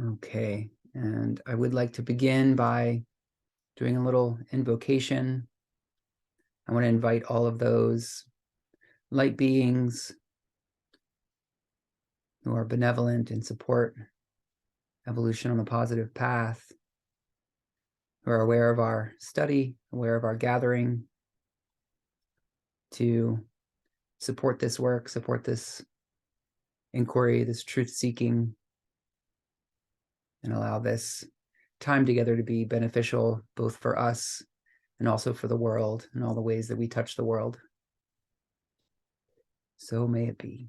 Okay, and I would like to begin by doing a little invocation. I want to invite all of those light beings who are benevolent and support evolution on the positive path, who are aware of our study, aware of our gathering, to support this work, support this inquiry, this truth-seeking, and allow this time together to be beneficial both for us and also for the world and all the ways that we touch the world. So may it be.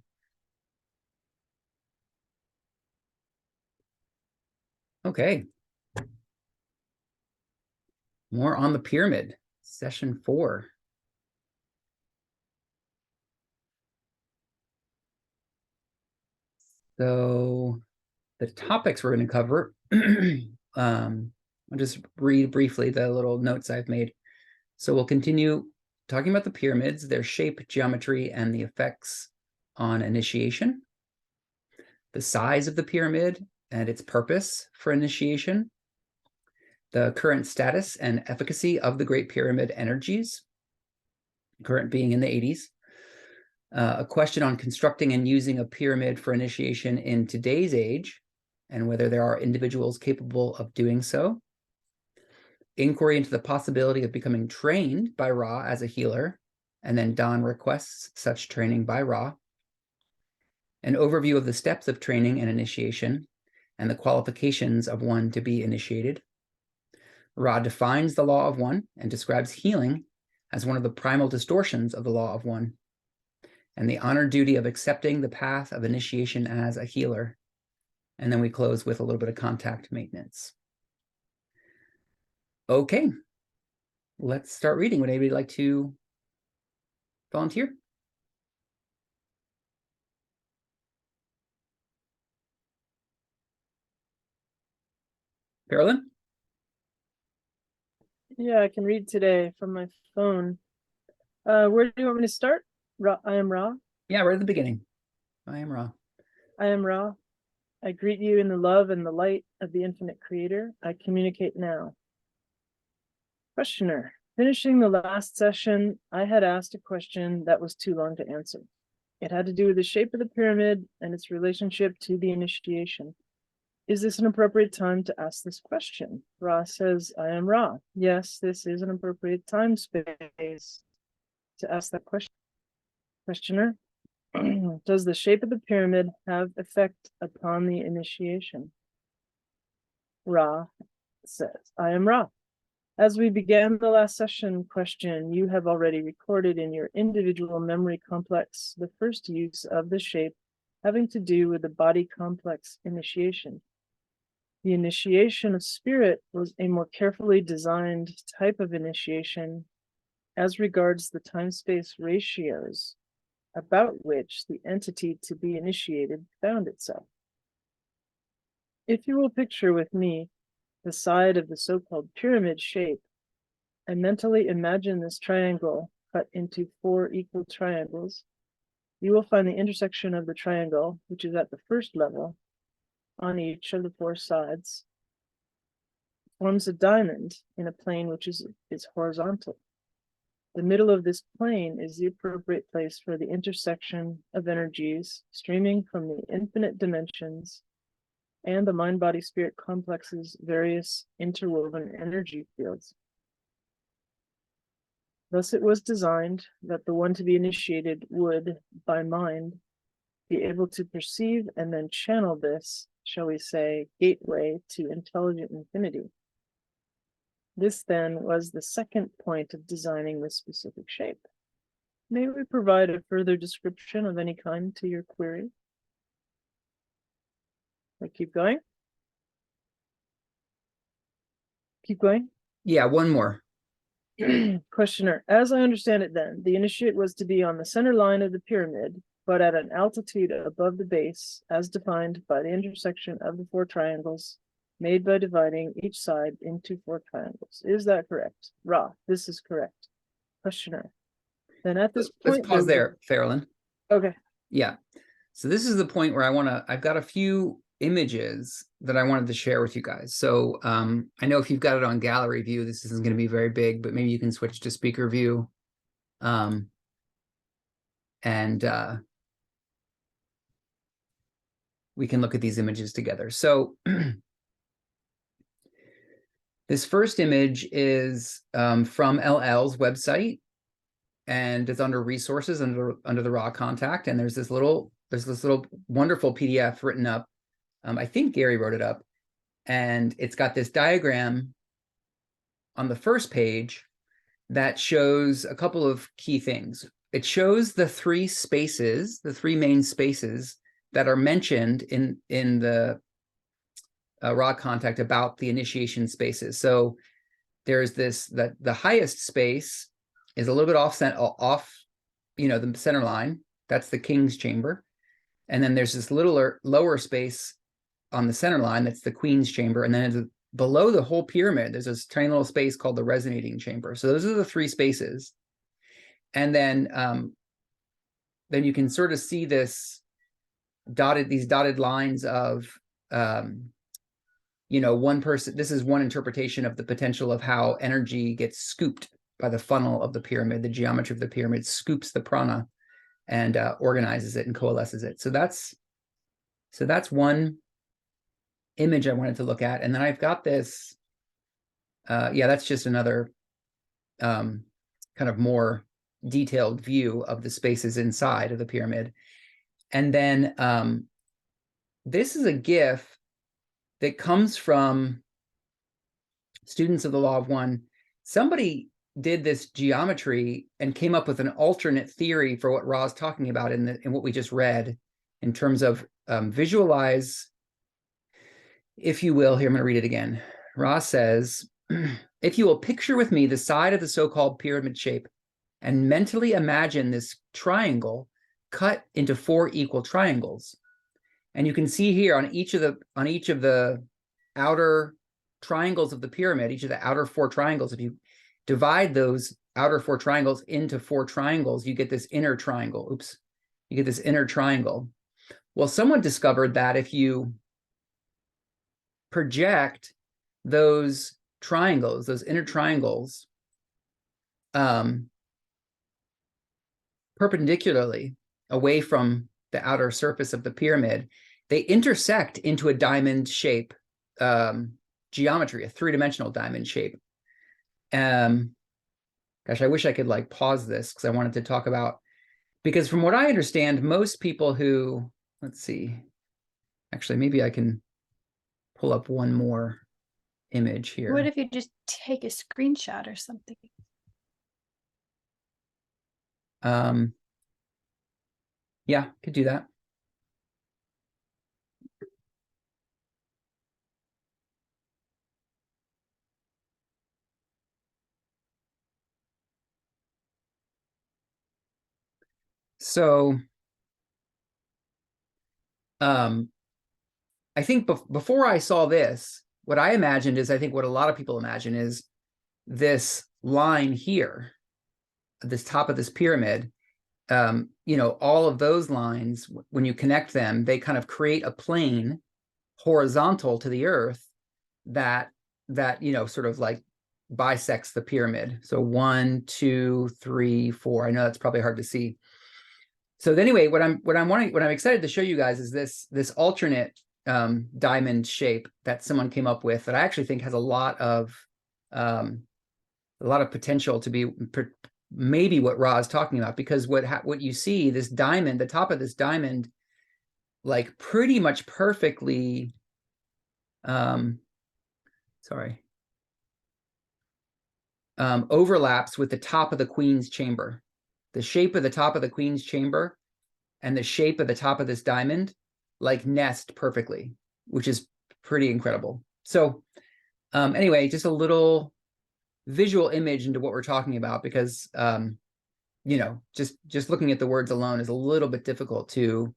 Okay. More on the pyramid, session 4. So the topics we're going to cover, I'll just read briefly the little notes I've made. So we'll continue talking about the pyramids, their shape, geometry, and the effects on initiation, the size of the pyramid and its purpose for initiation, the current status and efficacy of the Great Pyramid energies, current being in the 80s, a question on constructing and using a pyramid for initiation in today's age, and whether there are individuals capable of doing so, inquiry into the possibility of becoming trained by Ra as a healer, and then Don requests such training by Ra, an overview of the steps of training and initiation, and the qualifications of one to be initiated. Ra defines the law of one and describes healing as one of the primal distortions of the law of one, and the honor duty of accepting the path of initiation as a healer. And then we close with a little bit of contact maintenance. Okay, let's start reading. Would anybody like to volunteer? Carolyn? Yeah, I can read today from my phone. Where do you want me to start? I am Ra. Yeah, right at the beginning. I am Ra. I am Ra. I greet you in the love and the light of the infinite creator. I communicate now. Questioner. Finishing the last session, I had asked a question that was too long to answer. It had to do with the shape of the pyramid and its relationship to the initiation. Is this an appropriate time to ask this question? Ra says, I am Ra. Yes, this is an appropriate time space to ask that question. Questioner, does the shape of the pyramid have effect upon the initiation? Ra says, I am Ra. As we began the last session question, you have already recorded in your individual memory complex the first use of the shape having to do with the body complex initiation. The initiation of spirit was a more carefully designed type of initiation as regards the time-space ratios about which the entity to be initiated found itself. If you will picture with me the side of the so-called pyramid shape, and mentally imagine this triangle cut into 4 equal triangles, you will find the intersection of the triangle, which is at the first level, on each of the 4 sides, forms a diamond in a plane which is horizontal. The middle of this plane is the appropriate place for the intersection of energies streaming from the infinite dimensions and the mind-body-spirit complex's various interwoven energy fields. Thus it was designed that the one to be initiated would, by mind, be able to perceive and then channel this, shall we say, gateway to intelligent infinity. This then was the second point of designing this specific shape. May we provide a further description of any kind to your query? I keep going? Keep going? Yeah, one more. Questioner, as I understand it then, the initiate was to be on the center line of the pyramid, but at an altitude above the base, as defined by the intersection of the 4 triangles made by dividing each side into 4 triangles. Is that correct? Ra, this is correct. Questioner. Then at this point, let's pause there, Farrellyn. Okay. Yeah. So this is the point where I've got a few images that I wanted to share with you guys. So I know if you've got it on gallery view, this isn't going to be very big, but maybe you can switch to speaker view. And we can look at these images together. So this first image is from LL's website, and it's under resources under the raw contact. And there's this little wonderful PDF written up. I think Gary wrote it up, and it's got this diagram on the first page that shows a couple of key things. It shows the three main spaces that are mentioned in the raw contact about the initiation spaces. So there's this, that the highest space is a little bit off, the center line. That's the king's chamber. And then there's this little lower space on the center line. That's the queen's chamber. And then below the whole pyramid, there's this tiny little space called the resonating chamber. So those are the three spaces. And then you can sort of see these dotted lines of, one person. This is one interpretation of the potential of how energy gets scooped by the funnel of the pyramid. The geometry of the pyramid scoops the prana and organizes it and coalesces it. So that's one image I wanted to look at. And then I've got this, that's just another kind of more detailed view of the spaces inside of the pyramid. And then this is a GIF that comes from students of the Law of One. Somebody did this geometry and came up with an alternate theory for what Ra's talking about in what we just read, in terms of visualize, if you will. Here, I'm going to read it again. Ra says, if you will picture with me the side of the so-called pyramid shape and mentally imagine this triangle cut into 4 equal triangles. And you can see here on each of the outer triangles of the pyramid, each of the outer 4 triangles, if you divide those outer 4 triangles into 4 triangles, you get this inner triangle. Oops. You get this inner triangle. Well, someone discovered that if you project those triangles, those inner triangles, perpendicularly away from the outer surface of the pyramid, they intersect into a diamond shape geometry, a 3-dimensional diamond shape. Gosh, I wish I could like pause this because I wanted to talk about, because from what I understand, most people who, let's see, actually, maybe I can pull up one more image here. What if you just take a screenshot or something? Yeah, could do that. So, I think before I saw this, what I imagined is, I think what a lot of people imagine is this line here, this top of this pyramid. All of those lines, when you connect them, they kind of create a plane horizontal to the earth that sort of like bisects the pyramid. So 1, 2, 3, 4. I know that's probably hard to see. So anyway, what I'm excited to show you guys is this alternate diamond shape that someone came up with, that I actually think has a lot of potential to be maybe what Ra is talking about, because what you see, this diamond, the top of this diamond, like pretty much perfectly, overlaps with the top of the Queen's chamber. The shape of the top of the Queen's chamber and the shape of the top of this diamond like nest perfectly, which is pretty incredible. So anyway, just a little visual image into what we're talking about, because just looking at the words alone is a little bit difficult to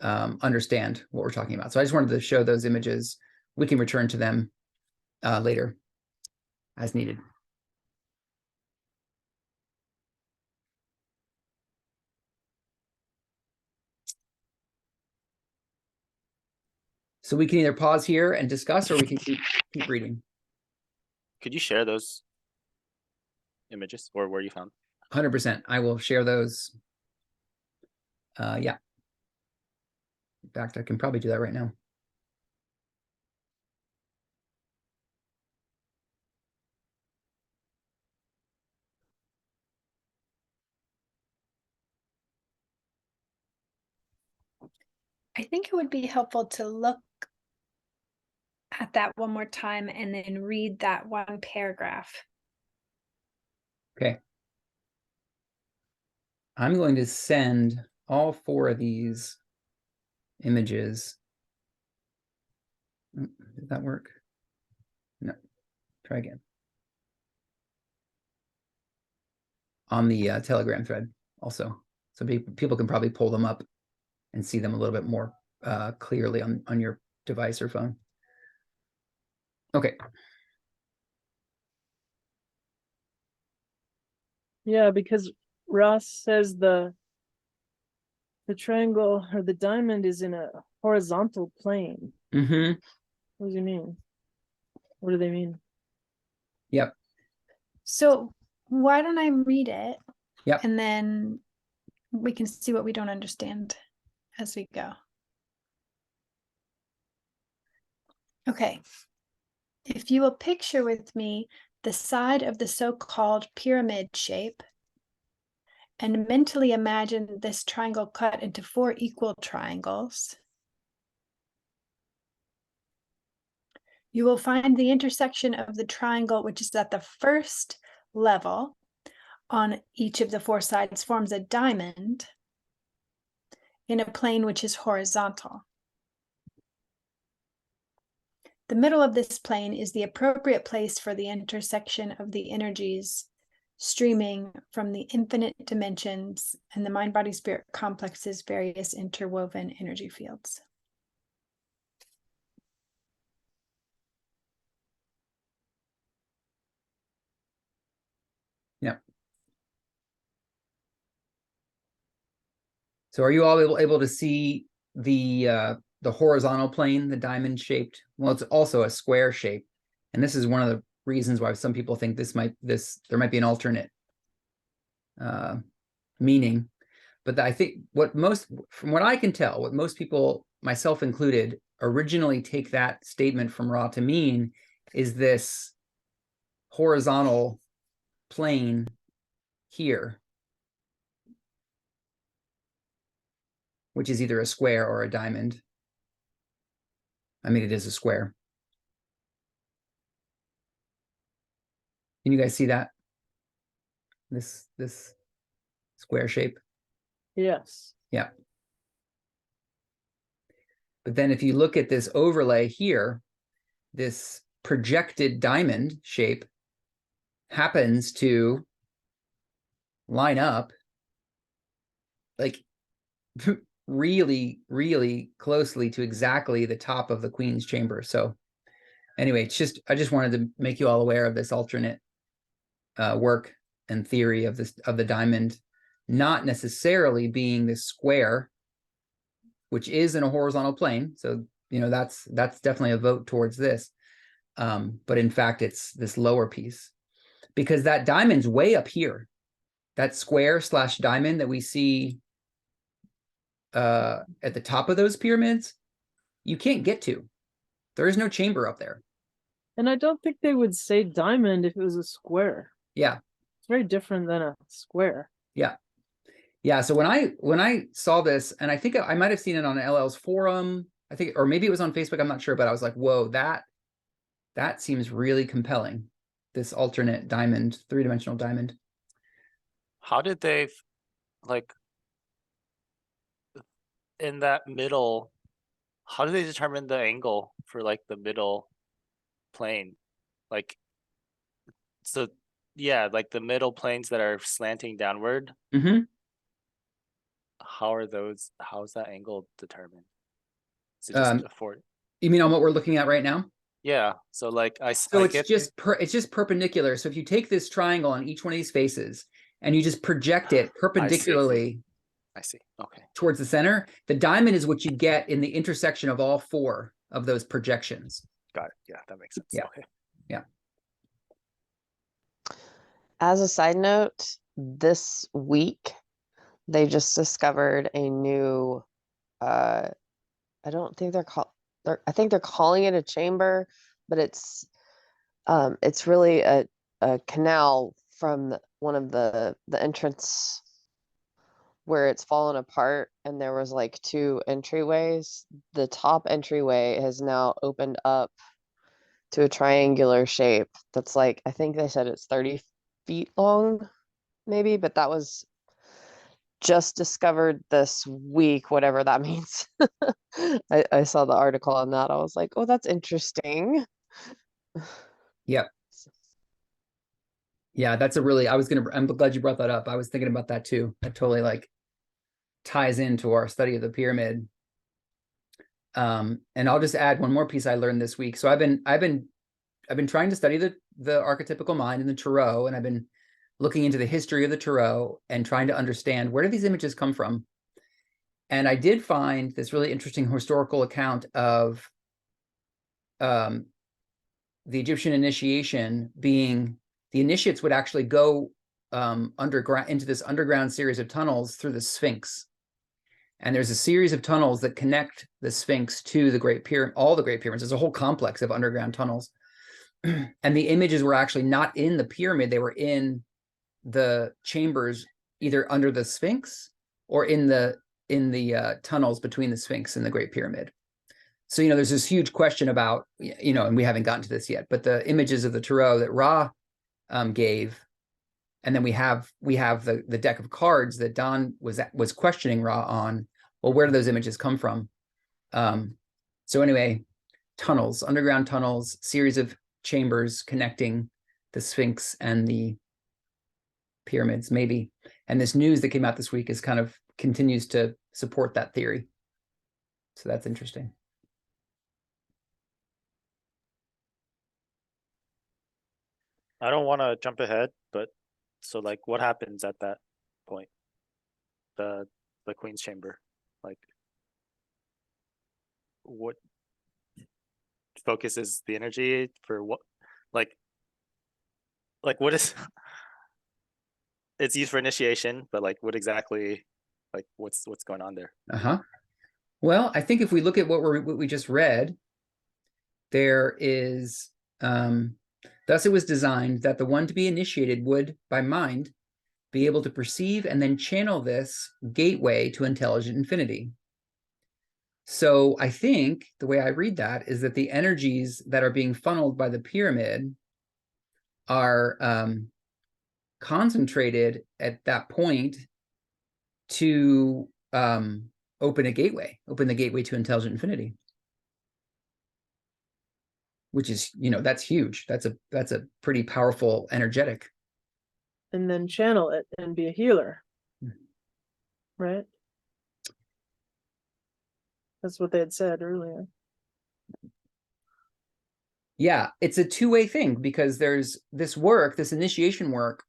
understand what we're talking about. So I just wanted to show those images. We can return to them later as needed. So we can either pause here and discuss, or we can keep reading. Could you share those images or where you found? 100%. I will share those. Yeah. In fact, I can probably do that right now. I think it would be helpful to look at that one more time and then read that one paragraph. Okay. I'm going to send all 4 of these images. Did that work? No. Try again. On the Telegram thread also. So people can probably pull them up and see them a little bit more clearly on your device or phone. Okay. Yeah, because Ross says the triangle or the diamond is in a horizontal plane. Mm-hmm. What does he mean? What do they mean? Yep. So why don't I read it? Yep. And then we can see what we don't understand as we go. Okay. If you will picture with me the side of the so-called pyramid shape and mentally imagine this triangle cut into 4 equal triangles, you will find the intersection of the triangle, which is at the first level on each of the 4 sides, forms a diamond in a plane which is horizontal. The middle of this plane is the appropriate place for the intersection of the energies streaming from the infinite dimensions and the mind-body-spirit complex's various interwoven energy fields. Yep. So are you all able to see the horizontal plane, the diamond shaped? Well, it's also a square shape. And this is one of the reasons why some people think there might be an alternate meaning. But I think from what I can tell, what most people, myself included, originally take that statement from Ra to mean is this horizontal plane here, which is either a square or a diamond. I mean, it is a square. Can you guys see that? This square shape? Yes. Yeah. But then if you look at this overlay here, this projected diamond shape happens to line up like really, really closely to exactly the top of the Queen's chamber. So anyway, I just wanted to make you all aware of this alternate work and theory of the diamond not necessarily being this square, which is in a horizontal plane. So that's definitely a vote towards this. But in fact, it's this lower piece, because that diamond's way up here. That square / diamond that we see at the top of those pyramids, you can't get to. There is no chamber up there. And I don't think they would say diamond if it was a square. Yeah. It's very different than a square. Yeah. Yeah. So when I saw this, and I think I might have seen it on LL's forum, I think, or maybe it was on Facebook, I'm not sure, but I was like, whoa, that seems really compelling. This alternate diamond, 3-dimensional diamond. How did they, like, in that middle, how do they determine the angle for like the middle plane? Like, so yeah, like the middle planes that are slanting downward, Mm-hmm. how is that angle determined? Is it just a four? You mean on what we're looking at right now? Yeah, so like So it's just perpendicular. So if you take this triangle on each one of these faces and you just project it perpendicularly I see. Okay. towards the center, the diamond is what you get in the intersection of all 4 of those projections. Got it. Yeah, that makes sense. Yeah. Okay. As a side note, this week they just discovered a new I don't think I think they're calling it a chamber, but it's really a canal from one of the entrance where it's fallen apart, and there was like two entryways. The top entryway has now opened up to a triangular shape that's like, I think they said it's 30 feet long, maybe, but that was just discovered this week, whatever that means. I saw the article on that. I was like, oh, that's interesting. Yep. Yeah, that's a really, I'm glad you brought that up. I was thinking about that too. That totally like ties into our study of the pyramid. And I'll just add one more piece I learned this week. So I've been trying to study the archetypical mind in the Tarot, and I've been looking into the history of the Tarot and trying to understand where do these images come from. And I did find this really interesting historical account of the Egyptian initiation being, the initiates would actually go underground into this underground series of tunnels through the Sphinx. And there's a series of tunnels that connect the Sphinx to the Great Pyramid, all the Great Pyramids. There's a whole complex of underground tunnels. And the images were actually not in the pyramid. They were in the chambers, either under the Sphinx or in the tunnels between the Sphinx and the Great Pyramid. So, you know, there's this huge question about, you know, and we haven't gotten to this yet, but the images of the Tarot that Ra gave, and then we have the deck of cards that Don was questioning Ra on. Well, where do those images come from? So anyway, tunnels, underground tunnels, series of chambers connecting the Sphinx and the pyramids, maybe. And this news that came out this week is kind of continues to support that theory. So that's interesting. I don't want to jump ahead, but so like what happens at that point? The Queen's Chamber. Like what focuses the energy for what, like what is it's used for initiation, but like what exactly, like what's going on there? Well, I think if we look at what we just read, there is thus it was designed that the one to be initiated would, by mind, be able to perceive and then channel this gateway to intelligent infinity. So I think the way I read that is that the energies that are being funneled by the pyramid are concentrated at that point to open the gateway to intelligent infinity, which is, you know, that's huge. That's a pretty powerful energetic. And then channel it and be a healer. Right? That's what they had said earlier. Yeah, it's a two-way thing, because there's this work, this initiation work.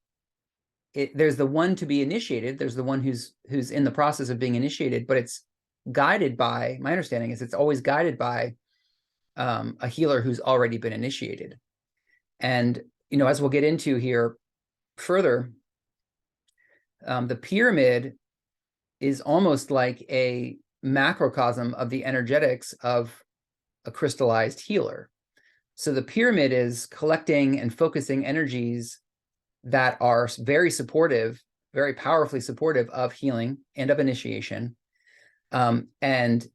There's the one to be initiated. There's the one who's in the process of being initiated, but it's guided by, my understanding is it's always guided by a healer who's already been initiated. And, you know, as we'll get into here further, the pyramid is almost like a macrocosm of the energetics of a crystallized healer. So the pyramid is collecting and focusing energies that are very supportive, very powerfully supportive of healing and of initiation. And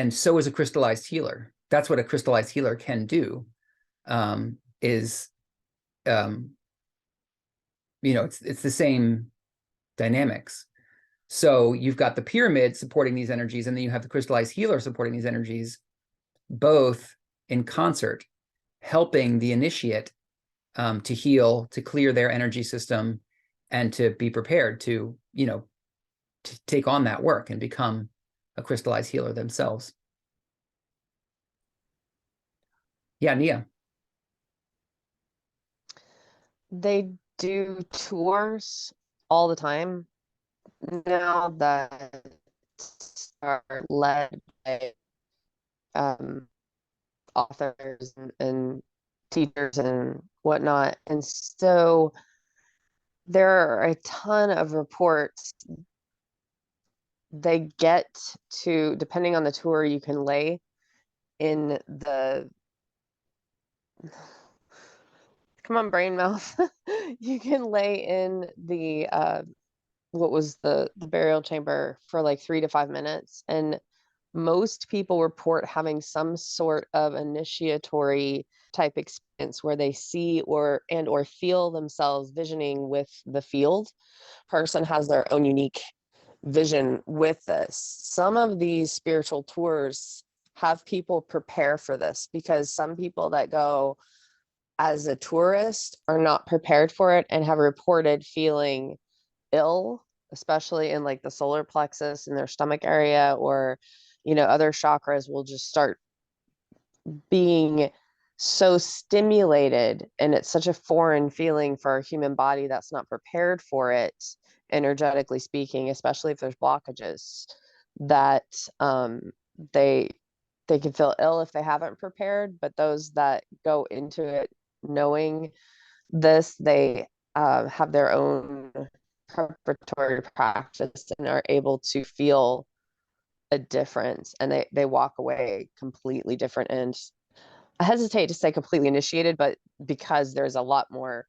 so is a crystallized healer. That's what a crystallized healer can do, you know, it's the same dynamics. So you've got the pyramid supporting these energies, and then you have the crystallized healer supporting these energies, both in concert, helping the initiate to heal, to clear their energy system, and to be prepared to, you know, to take on that work and become a crystallized healer themselves. Yeah, Nia. They do tours all the time now that are led by authors and teachers and whatnot. And so there are a ton of reports. They get to, depending on the tour, you can lay in the, come on, brain mouth. You can lay in the, what was the burial chamber for like 3 to 5 minutes. And most people report having some sort of initiatory type experience where they see or feel themselves visioning with the field. Person has their own unique vision with this. Some of these spiritual tours have people prepare for this, because some people that go as a tourist are not prepared for it and have reported feeling ill, especially in like the solar plexus in their stomach area, or other chakras will just start being so stimulated, and it's such a foreign feeling for our human body that's not prepared for it, energetically speaking, especially if there's blockages, that they can feel ill if they haven't prepared. But those that go into it knowing this, they have their own preparatory practice and are able to feel a difference, and they walk away completely different. And I hesitate to say completely initiated, but because there's a lot more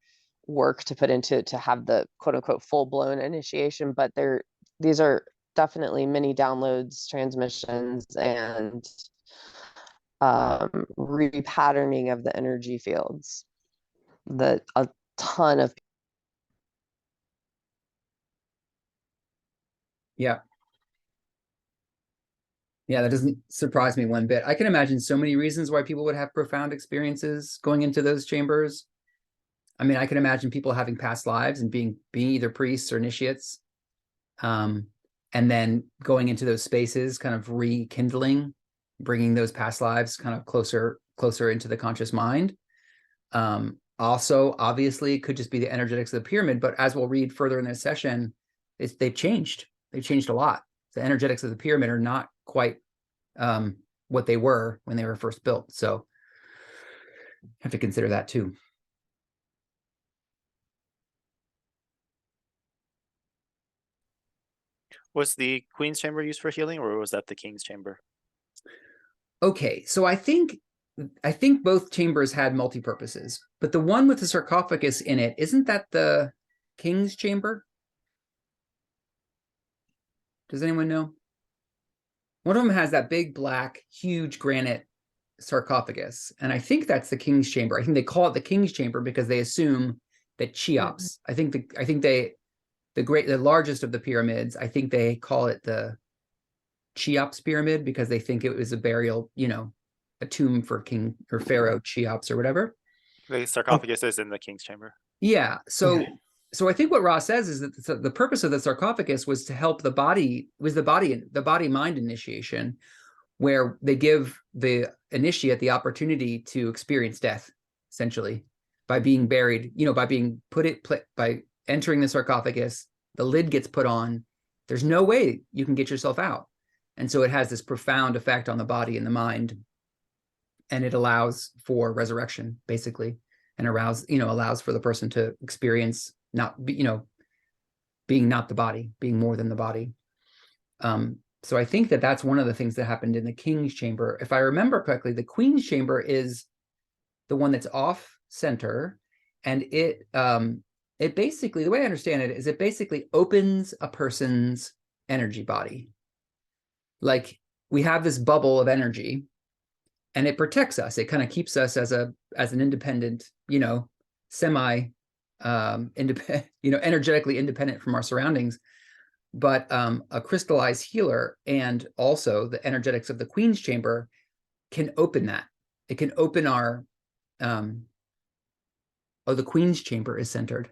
work to put into to have the quote unquote full-blown initiation. But these are definitely many downloads, transmissions, and repatterning of the energy fields that a ton of. Yeah. Yeah, that doesn't surprise me one bit. I can imagine so many reasons why people would have profound experiences going into those chambers. I mean, I can imagine people having past lives and being either priests or initiates, and then going into those spaces, kind of rekindling, bringing those past lives kind of closer into the conscious mind. Also, obviously, it could just be the energetics of the pyramid, but as we'll read further in this session, they've changed. They've changed a lot. The energetics of the pyramid are not quite what they were when they were first built. So have to consider that too. Was the Queen's Chamber used for healing, or was that the King's Chamber? Okay, so I think both chambers had multi-purposes, but the one with the sarcophagus in it, isn't that the King's Chamber? Does anyone know? One of them has that big black, huge granite sarcophagus, and I think that's the King's Chamber. I think they call it the King's Chamber because they assume that Cheops. I think the largest of the pyramids, I think they call it the Cheops pyramid because they think it was a burial, a tomb for King or Pharaoh Cheops or whatever. The sarcophagus is in the King's Chamber. Yeah. So I think what Ross says is that the purpose of the sarcophagus was to help the body mind initiation, where they give the initiate the opportunity to experience death, essentially, by being buried, by being by entering the sarcophagus, the lid gets put on. There's no way you can get yourself out. And so it has this profound effect on the body and the mind. And it allows for resurrection, basically, and allows for the person to experience being not the body, being more than the body. So I think that's one of the things that happened in the King's Chamber. If I remember correctly, the Queen's Chamber is the one that's off center, and it basically, the way I understand it is it basically opens a person's energy body. Like, we have this bubble of energy, and it protects us. It kind of keeps us as an independent, semi independent, energetically independent from our surroundings. But a crystallized healer and also the energetics of the Queen's Chamber can open that. It can open our the Queen's Chamber is centered.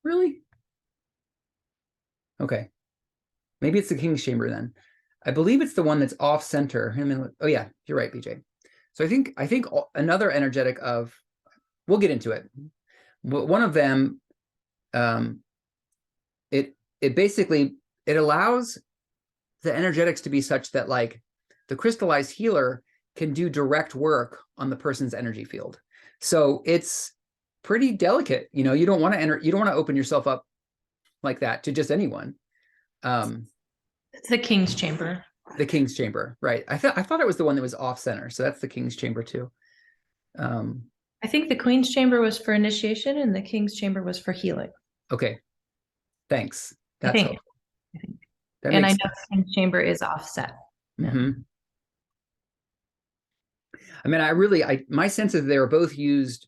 Really? Okay. Maybe it's the King's Chamber then. I believe it's the one that's off center. Oh yeah, you're right, BJ. So I think another energetic of, we'll get into it. One of them, it basically, it allows the energetics to be such that, like, the crystallized healer can do direct work on the person's energy field. So it's pretty delicate. You know, you don't want to enter, you don't want to open yourself up like that to just anyone. It's the King's Chamber. The King's Chamber, right? I thought it was the one that was off center, so that's the King's Chamber too. I think the Queen's Chamber was for initiation and the King's Chamber was for healing. Okay, thanks. I That's think. helpful. I think. That And I know makes the King's Chamber is offset. Mhm. I mean, my sense is they're both used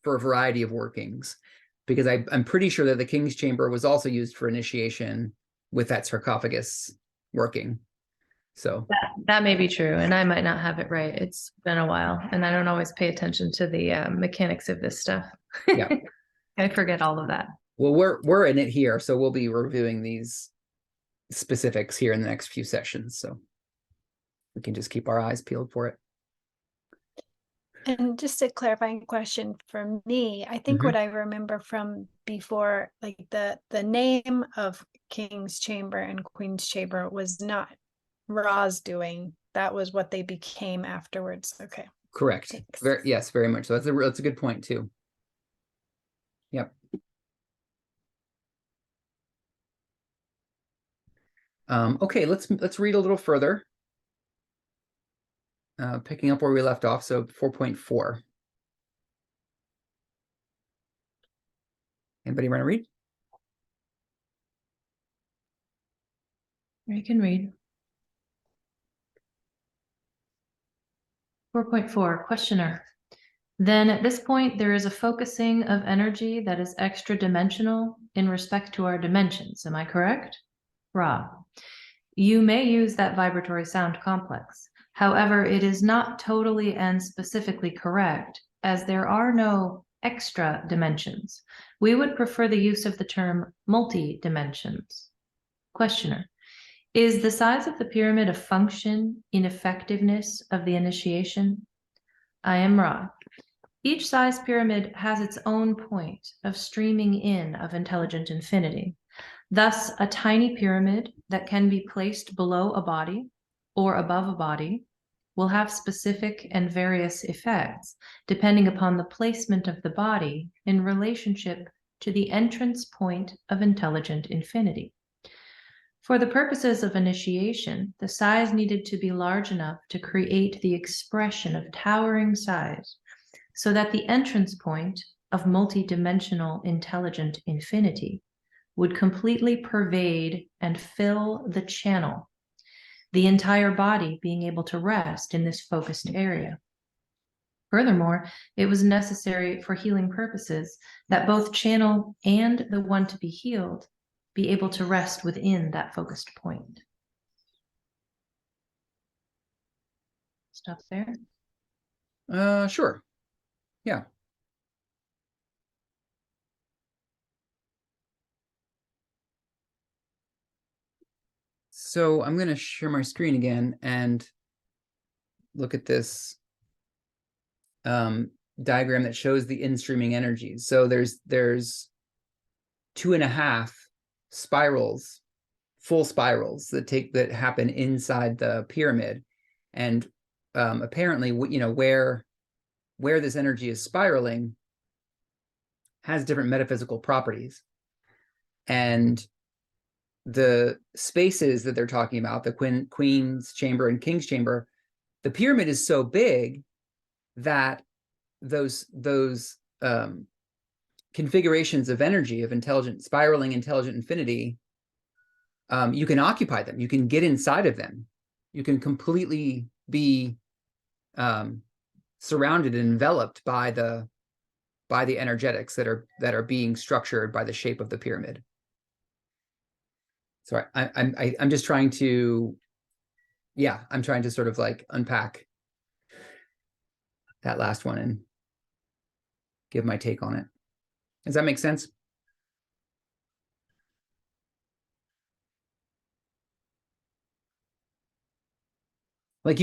for a variety of workings, because I'm pretty sure that the King's Chamber was also used for initiation with that sarcophagus working. So That may be true, and I might not have it right. It's been a while, and I don't always pay attention to the mechanics of this stuff. Yeah. I forget all of that. well, we're in it here, so we'll be reviewing these specifics here in the next few sessions. So we can just keep our eyes peeled for it. And just a clarifying question for me, I think what I remember from before, like the name of King's Chamber and Queen's Chamber was not Ra's doing. That was what they became afterwards. Okay. Correct. Thanks. Yes, very much. So that's a good point too. Yep. Okay, let's read a little further. Picking up where we left off, so 4.4. Anybody want to read? You can read. 4.4, questioner. Then at this point, there is a focusing of energy that is extra dimensional in respect to our dimensions. Am I correct? Ra. You may use that vibratory sound complex. However, it is not totally and specifically correct, as there are no extra dimensions. We would prefer the use of the term multi-dimensions. Questioner. Is the size of the pyramid a function in effectiveness of the initiation? I am Ra. Each size pyramid has its own point of streaming in of intelligent infinity. Thus, a tiny pyramid that can be placed below a body or above a body will have specific and various effects depending upon the placement of the body in relationship to the entrance point of intelligent infinity. For the purposes of initiation, the size needed to be large enough to create the expression of towering size, so that the entrance point of multidimensional intelligent infinity would completely pervade and fill the channel, the entire body being able to rest in this focused area. Furthermore, it was necessary for healing purposes that both channel and the one to be healed be able to rest within that focused point. Stop there. Sure. Yeah. So I'm going to share my screen again and look at this diagram that shows the in-streaming energies. So there's 2.5 spirals, full spirals that happen inside the pyramid, and apparently, you know, where this energy is spiraling has different metaphysical properties, and the spaces that they're talking about, the Queen's Chamber and King's Chamber, the pyramid is so big that those configurations of energy of spiraling intelligent infinity, you can occupy them, you can get inside of them, you can completely be surrounded and enveloped by the energetics that are being structured by the shape of the pyramid. So I'm just trying to, I'm trying to sort of like unpack that last one and give my take on it. Does that make sense? Like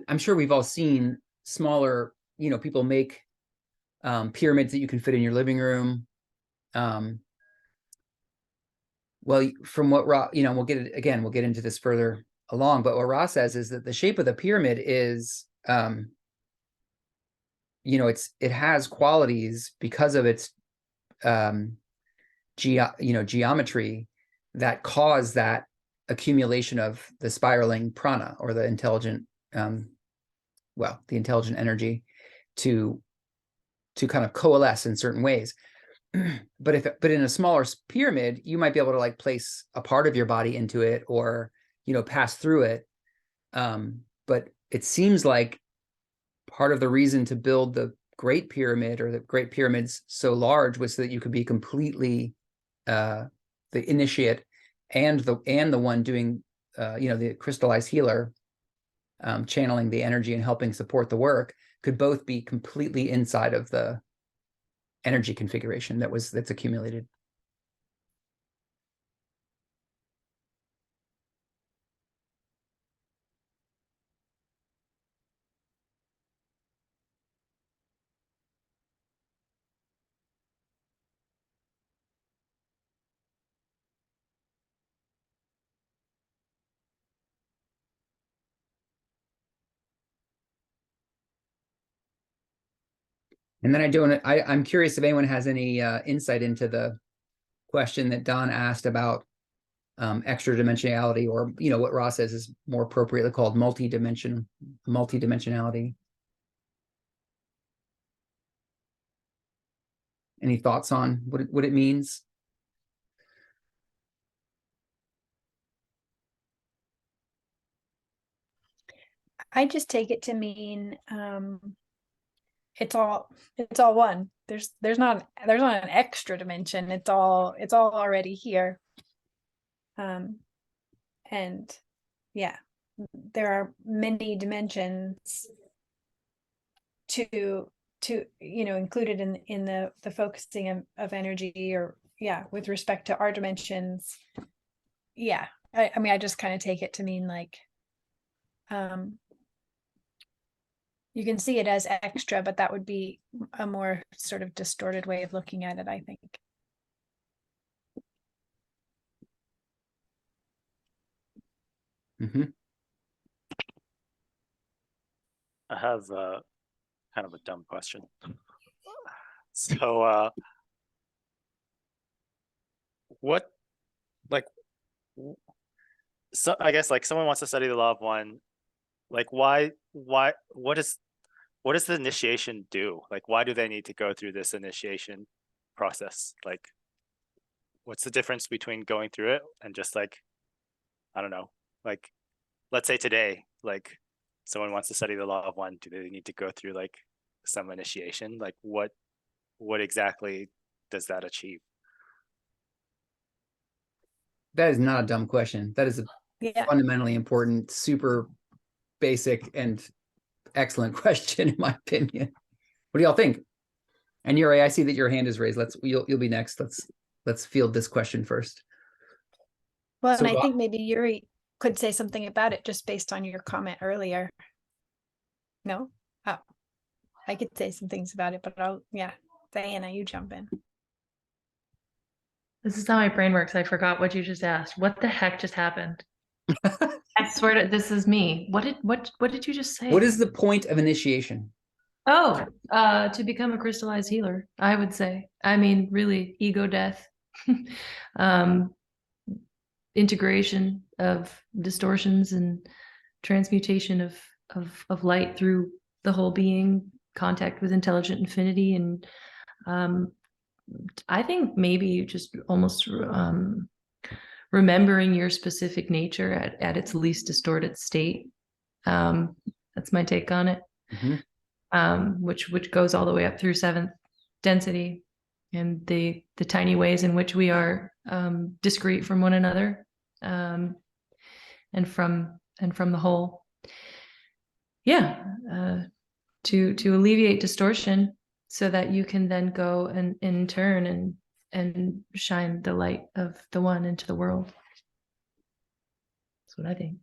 I'm sure we've all seen smaller, you know, people make pyramids that you can fit in your living room. Well, from what Ra, we'll get into this further along, but what Ra says is that the shape of the pyramid is it has qualities because of its geometry that cause that accumulation of the spiraling prana, or the intelligent the intelligent energy to kind of coalesce in certain ways. But in a smaller pyramid, you might be able to like place a part of your body into it, or pass through it. But it seems like part of the reason to build the Great Pyramid, or the Great Pyramids, so large, was so that you could be completely the initiate and the one doing the crystallized healer, channeling the energy and helping support the work, could both be completely inside of the energy configuration that's accumulated. And then I'm curious if anyone has any insight into the question that Don asked about extra dimensionality, or what Ross says is more appropriately called multidimensionality. Any thoughts on what it means? I just take it to mean it's all one. There's not an extra dimension. It's all already here. And yeah, there are many dimensions to included in the focusing of energy, or with respect to our dimensions. I mean, I just kind of take it to mean like you can see it as extra, but that would be a more sort of distorted way of looking at it, I think. Mm-hmm. I have kind of a dumb question. So so I guess like someone wants to study the law of one, like what does the initiation do? Like, why do they need to go through this initiation process? Like, what's the difference between going through it and just like, I don't know, like, let's say today, like someone wants to study the law of one, do they need to go through like some initiation? Like what exactly does that achieve? That is not a dumb question. That is a fundamentally important, super basic and excellent question, in my opinion. What do y'all think? And Yuri, I see that your hand is raised. You'll be next. Let's field this question first. Well, and I think maybe Yuri could say something about it just based on your comment earlier. No? Oh, I could say some things about it, but Diana, you jump in. This is how my brain works. I forgot what you just asked. What the heck just happened? I swear to, this is me. What did you just say? What is the point of initiation? Oh, to become a crystallized healer, I would say. I mean, really, ego death, integration of distortions and transmutation of light through the whole being, contact with intelligent infinity, and I think maybe just almost remembering your specific nature at its least distorted state. That's my take on it. Mm-hmm. Which goes all the way up through seventh density, and the tiny ways in which we are discrete from one another, and from the whole. To alleviate distortion, so that you can then go and in turn and shine the light of the one into the world. That's what I think.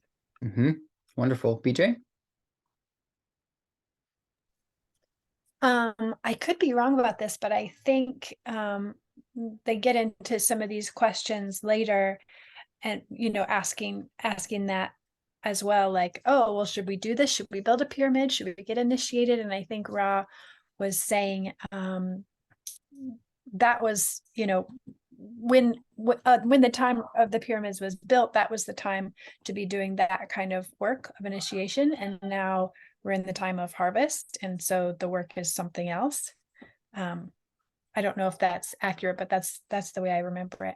Mm-hmm. Wonderful. BJ? I could be wrong about this, but I think they get into some of these questions later, and asking that as well, like, oh, well, should we do this? Should we build a pyramid? Should we get initiated? And I think Ra was saying that was, you know, when the time of the pyramids was built, that was the time to be doing that kind of work of initiation. And now we're in the time of harvest, and so the work is something else. I don't know if that's accurate, but that's the way I remember it.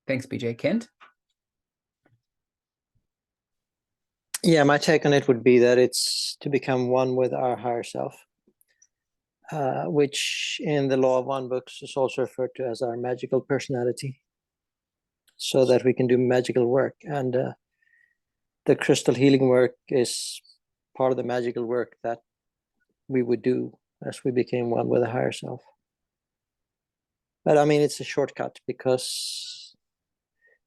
Thanks, BJ. Kent? Yeah, my take on it would be that it's to become one with our higher self, which in the Law of One books is also referred to as our magical personality, so that we can do magical work. And the crystal healing work is part of the magical work that we would do as we became one with a higher self. But I mean, it's a shortcut because,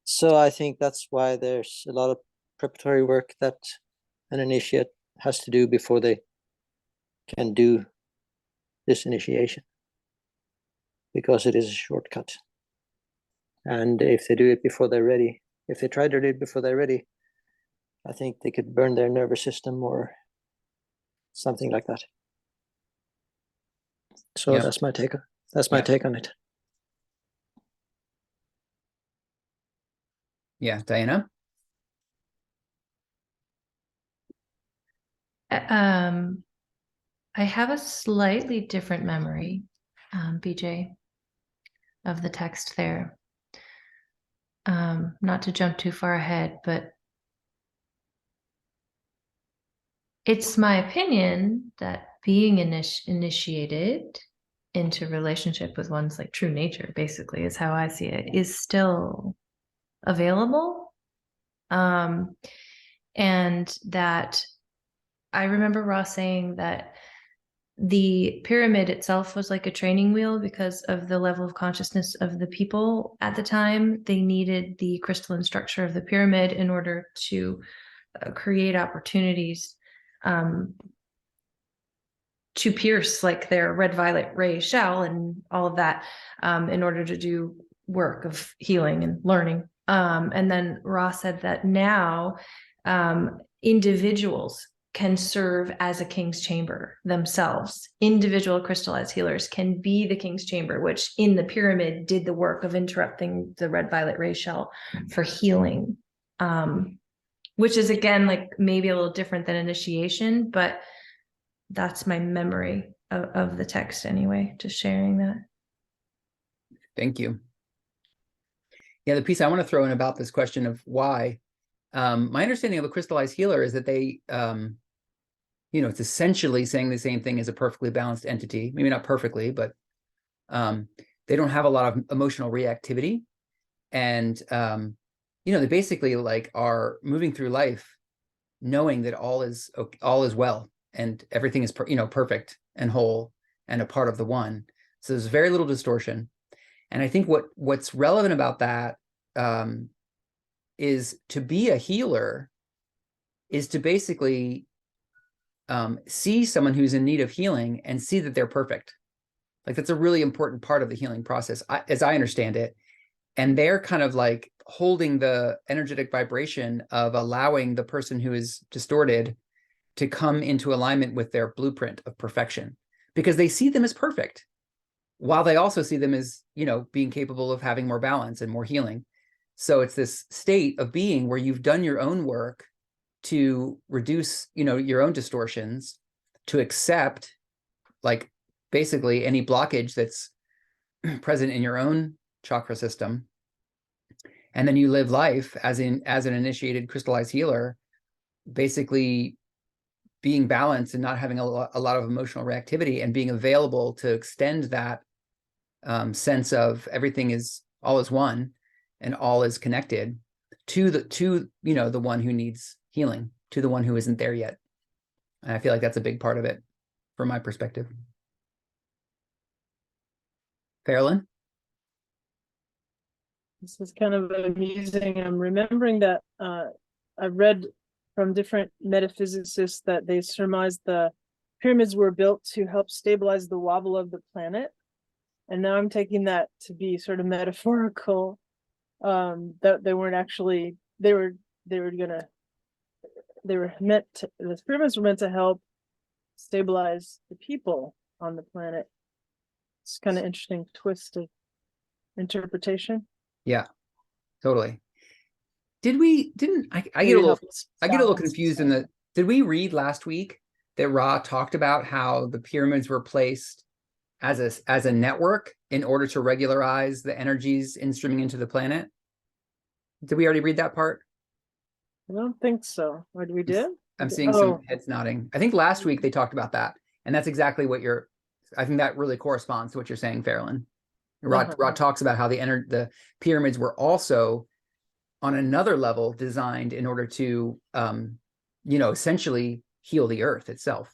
so I think that's why there's a lot of preparatory work that an initiate has to do before they can do this initiation, because it is a shortcut. And if they do it before they're ready, if they try to do it before they're ready, I think they could burn their nervous system or something like that. So Yep. that's my take. That's my Yep. take on it. Yeah, Diana? I have a slightly different memory, BJ, of the text there. Not to jump too far ahead, but it's my opinion that being initiated into relationship with one's like true nature, basically, is how I see it, is still available. And that I remember Ross saying that the pyramid itself was like a training wheel because of the level of consciousness of the people at the time. They needed the crystalline structure of the pyramid in order to create opportunities to pierce like their red violet ray shell and all of that in order to do work of healing and learning. And then Ross said that now individuals can serve as a king's chamber themselves. Individual crystallized healers can be the king's chamber, which in the pyramid did the work of interrupting the red violet ray shell for healing, which is again like maybe a little different than initiation, but that's my memory of the text anyway, just sharing that. Thank you. Yeah, the piece I want to throw in about this question of why, my understanding of a crystallized healer is that they, you know, it's essentially saying the same thing as a perfectly balanced entity. Maybe not perfectly, but they don't have a lot of emotional reactivity. And, you know, they basically like are moving through life knowing that all is well and everything is, you know, perfect and whole and a part of the one. So there's very little distortion. And I think what's relevant about that is to be a healer is to basically see someone who's in need of healing and see that they're perfect. Like that's a really important part of the healing process, as I understand it. And they're kind of like holding the energetic vibration of allowing the person who is distorted to come into alignment with their blueprint of perfection, because they see them as perfect, while they also see them as, you know, being capable of having more balance and more healing. So it's this state of being where you've done your own work to reduce, you know, your own distortions, to accept like basically any blockage that's present in your own chakra system. And then you live life as an initiated crystallized healer, basically being balanced and not having a lot of emotional reactivity, and being available to extend that sense of everything is all is one and all is connected to you know, the one who needs healing, to the one who isn't there yet. And I feel like that's a big part of it from my perspective. Farrellyn? This is kind of amusing. I'm remembering that I've read from different metaphysicists that they surmised the pyramids were built to help stabilize the wobble of the planet. And now I'm taking that to be sort of metaphorical. that they weren't actually, they were meant to, the pyramids were meant to help stabilize the people on the planet. It's kind of interesting twist of interpretation. Yeah, totally. I get a Maybe little, help us I get a little balance confused in the, did we read last week that Ra talked about how the pyramids were placed as a network in order to regularize the energies in streaming into the planet? Did we already read that part? I don't think so. Or we did? I'm seeing some heads nodding. I think last week they talked about that, and that's exactly what I think that really corresponds to what you're saying, Farrellyn. Rod talks about how the pyramids were also on another level designed in order to, essentially heal the earth itself.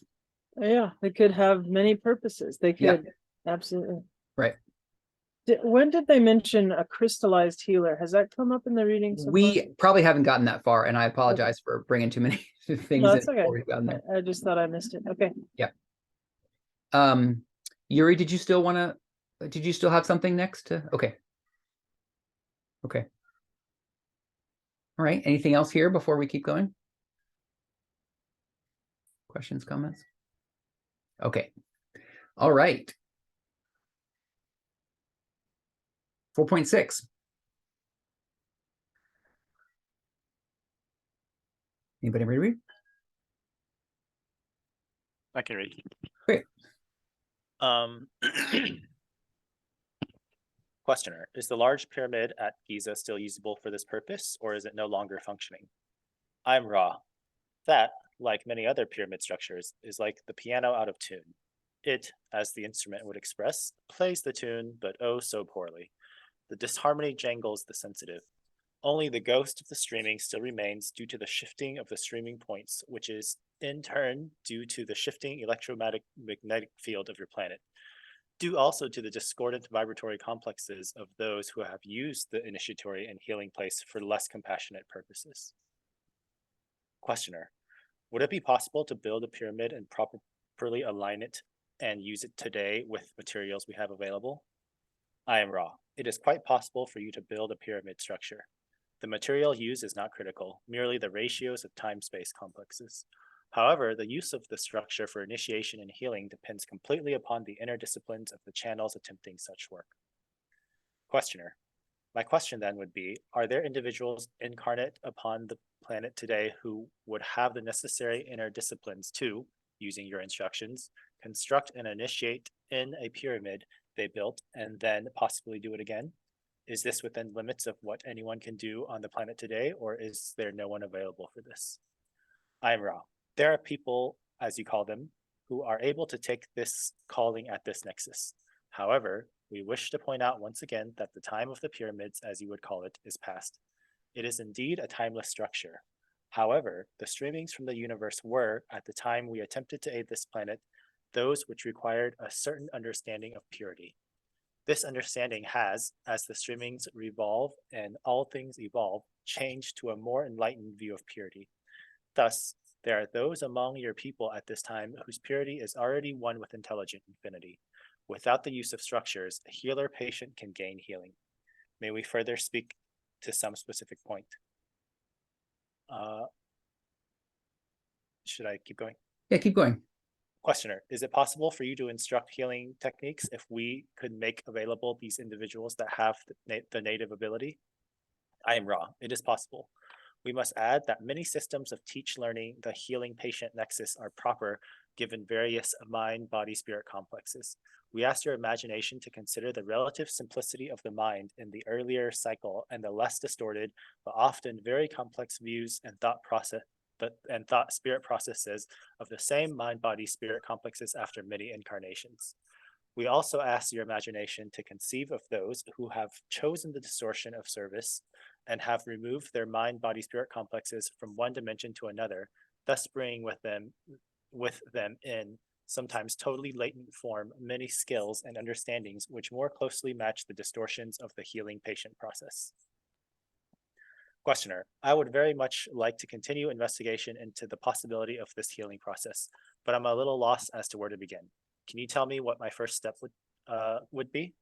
Yeah, they could have many purposes. They could, absolutely. Right. When did they mention a crystallized healer? Has that come up in the reading so We far? probably haven't gotten that far, and I apologize for bringing too many things No, that's in okay. before we've gotten there. I just thought I missed it. Okay. Yuri, did you still have something next to? Okay. All right. Anything else here before we keep going? Questions, comments? Okay. All right. 4.6. Anybody ready to read? I can read. Great. Questioner, is the large pyramid at Giza still usable for this purpose, or is it no longer functioning? I'm Ra. That, like many other pyramid structures, is like the piano out of tune. It, as the instrument would express, plays the tune, but oh so poorly. The disharmony jangles the sensitive. Only the ghost of the streaming still remains due to the shifting of the streaming points, which is, in turn, due to the shifting electromagnetic field of your planet. Due also to the discordant vibratory complexes of those who have used the initiatory and healing place for less compassionate purposes. Questioner, would it be possible to build a pyramid and properly align it and use it today with materials we have available? I am Ra. It is quite possible for you to build a pyramid structure. The material used is not critical, merely the ratios of time-space complexes. However, the use of the structure for initiation and healing depends completely upon the inner disciplines of the channels attempting such work. Questioner, my question then would be, are there individuals incarnate upon the planet today who would have the necessary inner disciplines to, using your instructions, construct and initiate in a pyramid they built and then possibly do it again? Is this within limits of what anyone can do on the planet today, or is there no one available for this? I am Ra. There are people, as you call them, who are able to take this calling at this nexus. However, we wish to point out once again that the time of the pyramids, as you would call it, is past. It is indeed a timeless structure. However, the streamings from the universe were, at the time we attempted to aid this planet, those which required a certain understanding of purity. This understanding has, as the streamings revolve and all things evolve, changed to a more enlightened view of purity. Thus, there are those among your people at this time whose purity is already one with intelligent infinity. Without the use of structures, a healer patient can gain healing. May we further speak to some specific point? Should I keep going? Yeah, keep going. Questioner, is it possible for you to instruct healing techniques if we could make available these individuals that have the native ability? I am Ra. It is possible. We must add that many systems of teach learning the healing patient nexus are proper given various mind, body, spirit complexes. We ask your imagination to consider the relative simplicity of the mind in the earlier cycle and the less distorted, but often very complex views and thought spirit processes of the same mind, body, spirit complexes after many incarnations. We also ask your imagination to conceive of those who have chosen the distortion of service and have removed their mind, body, spirit complexes from one dimension to another, thus bringing with them in sometimes totally latent form many skills and understandings which more closely match the distortions of the healing patient process. Questioner, I would very much like to continue investigation into the possibility of this healing process, but I'm a little lost as to where to begin. Can you tell me what my first step would be?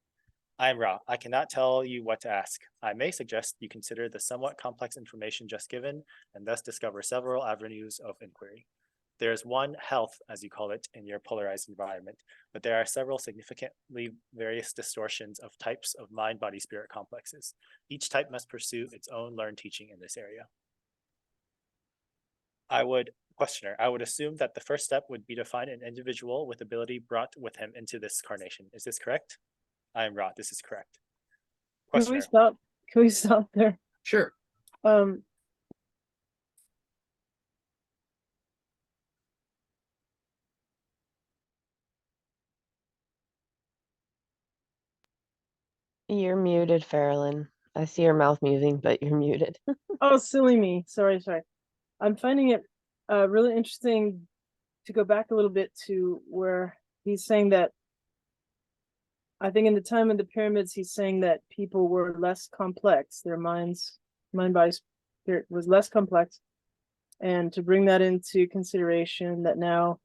I am Ra. I cannot tell you what to ask. I may suggest you consider the somewhat complex information just given and thus discover several avenues of inquiry. There is one health, as you call it, in your polarized environment, but there are several significantly various distortions of types of mind, body, spirit complexes. Each type must pursue its own learned teaching in this area. Questioner, I would assume that the first step would be to find an individual with ability brought with him into this carnation. Is this correct? I am Ra. This is correct. Can Questioner. we stop? Can we stop there? Sure. Um, You're muted, Farrellyn. I see your mouth moving, but you're muted. oh, silly me. Sorry. I'm finding it really interesting to go back a little bit to where he's saying that, I think in the time of the pyramids, he's saying that people were less complex. Their mind, body, spirit was less complex. And to bring that into consideration, that now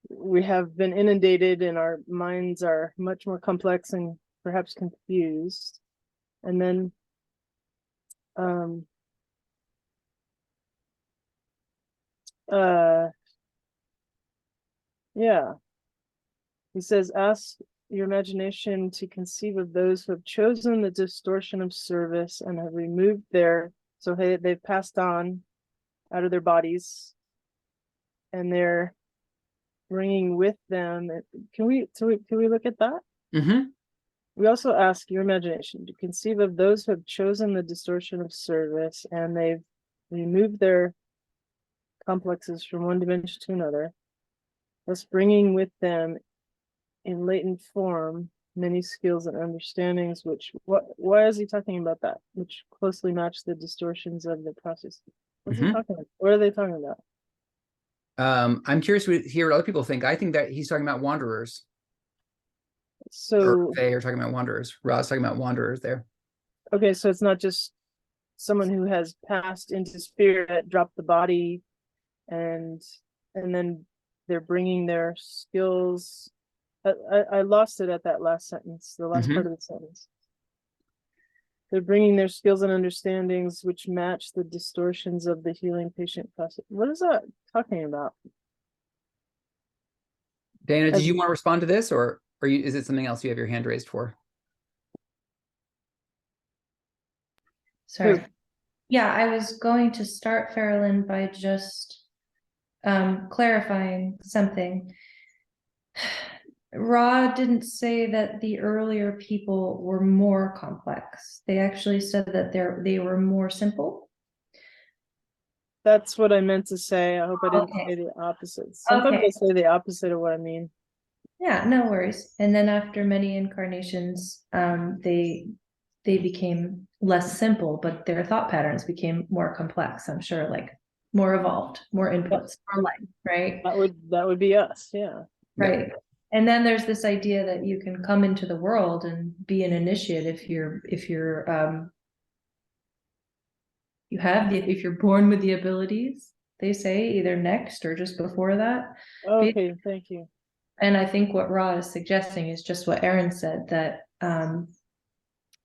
we have been inundated and our minds are much more complex and perhaps confused. And then yeah, he says, ask your imagination to conceive of those who have chosen the distortion of service and have removed so they've passed on out of their bodies, and they're bringing with them. Can we look at that? Mm-hmm. We also ask your imagination to conceive of those who have chosen the distortion of service and they've removed their complexes from one dimension to another, thus bringing with them in latent form many skills and understandings, why is he talking about that? Which closely match the distortions of the process. What's he talking about? What are they talking about? I'm curious to hear what other people think. I think that he's talking about wanderers. So Or they are talking about wanderers. Ra's talking about wanderers there. okay, so it's not just someone who has passed into spirit, dropped the body, and then they're bringing their skills. I lost it at that last sentence, the last part of the sentence. They're bringing their skills and understandings which match the distortions of the healing patient process. What is that talking about? Dana, did you want to respond to this, or is it something else you have your hand raised for? Sorry. Yeah, I was going to start, Farrellyn, by just clarifying something. Ra didn't say that the earlier people were more complex. They actually said that they were more simple. That's what I meant to say. I hope I didn't say the opposite. Sometimes I say the opposite of what I mean. Yeah, no worries. And then after many incarnations, they became less simple, but their thought patterns became more complex. I'm sure, like more evolved, more inputs, more light, right? That would be us, yeah. Right. Yeah. And then there's this idea that you can come into the world and be an initiate if you're if you're born with the abilities, they say, either next or just before that. Okay, thank you. And I think what Ra is suggesting is just what Aaron said, that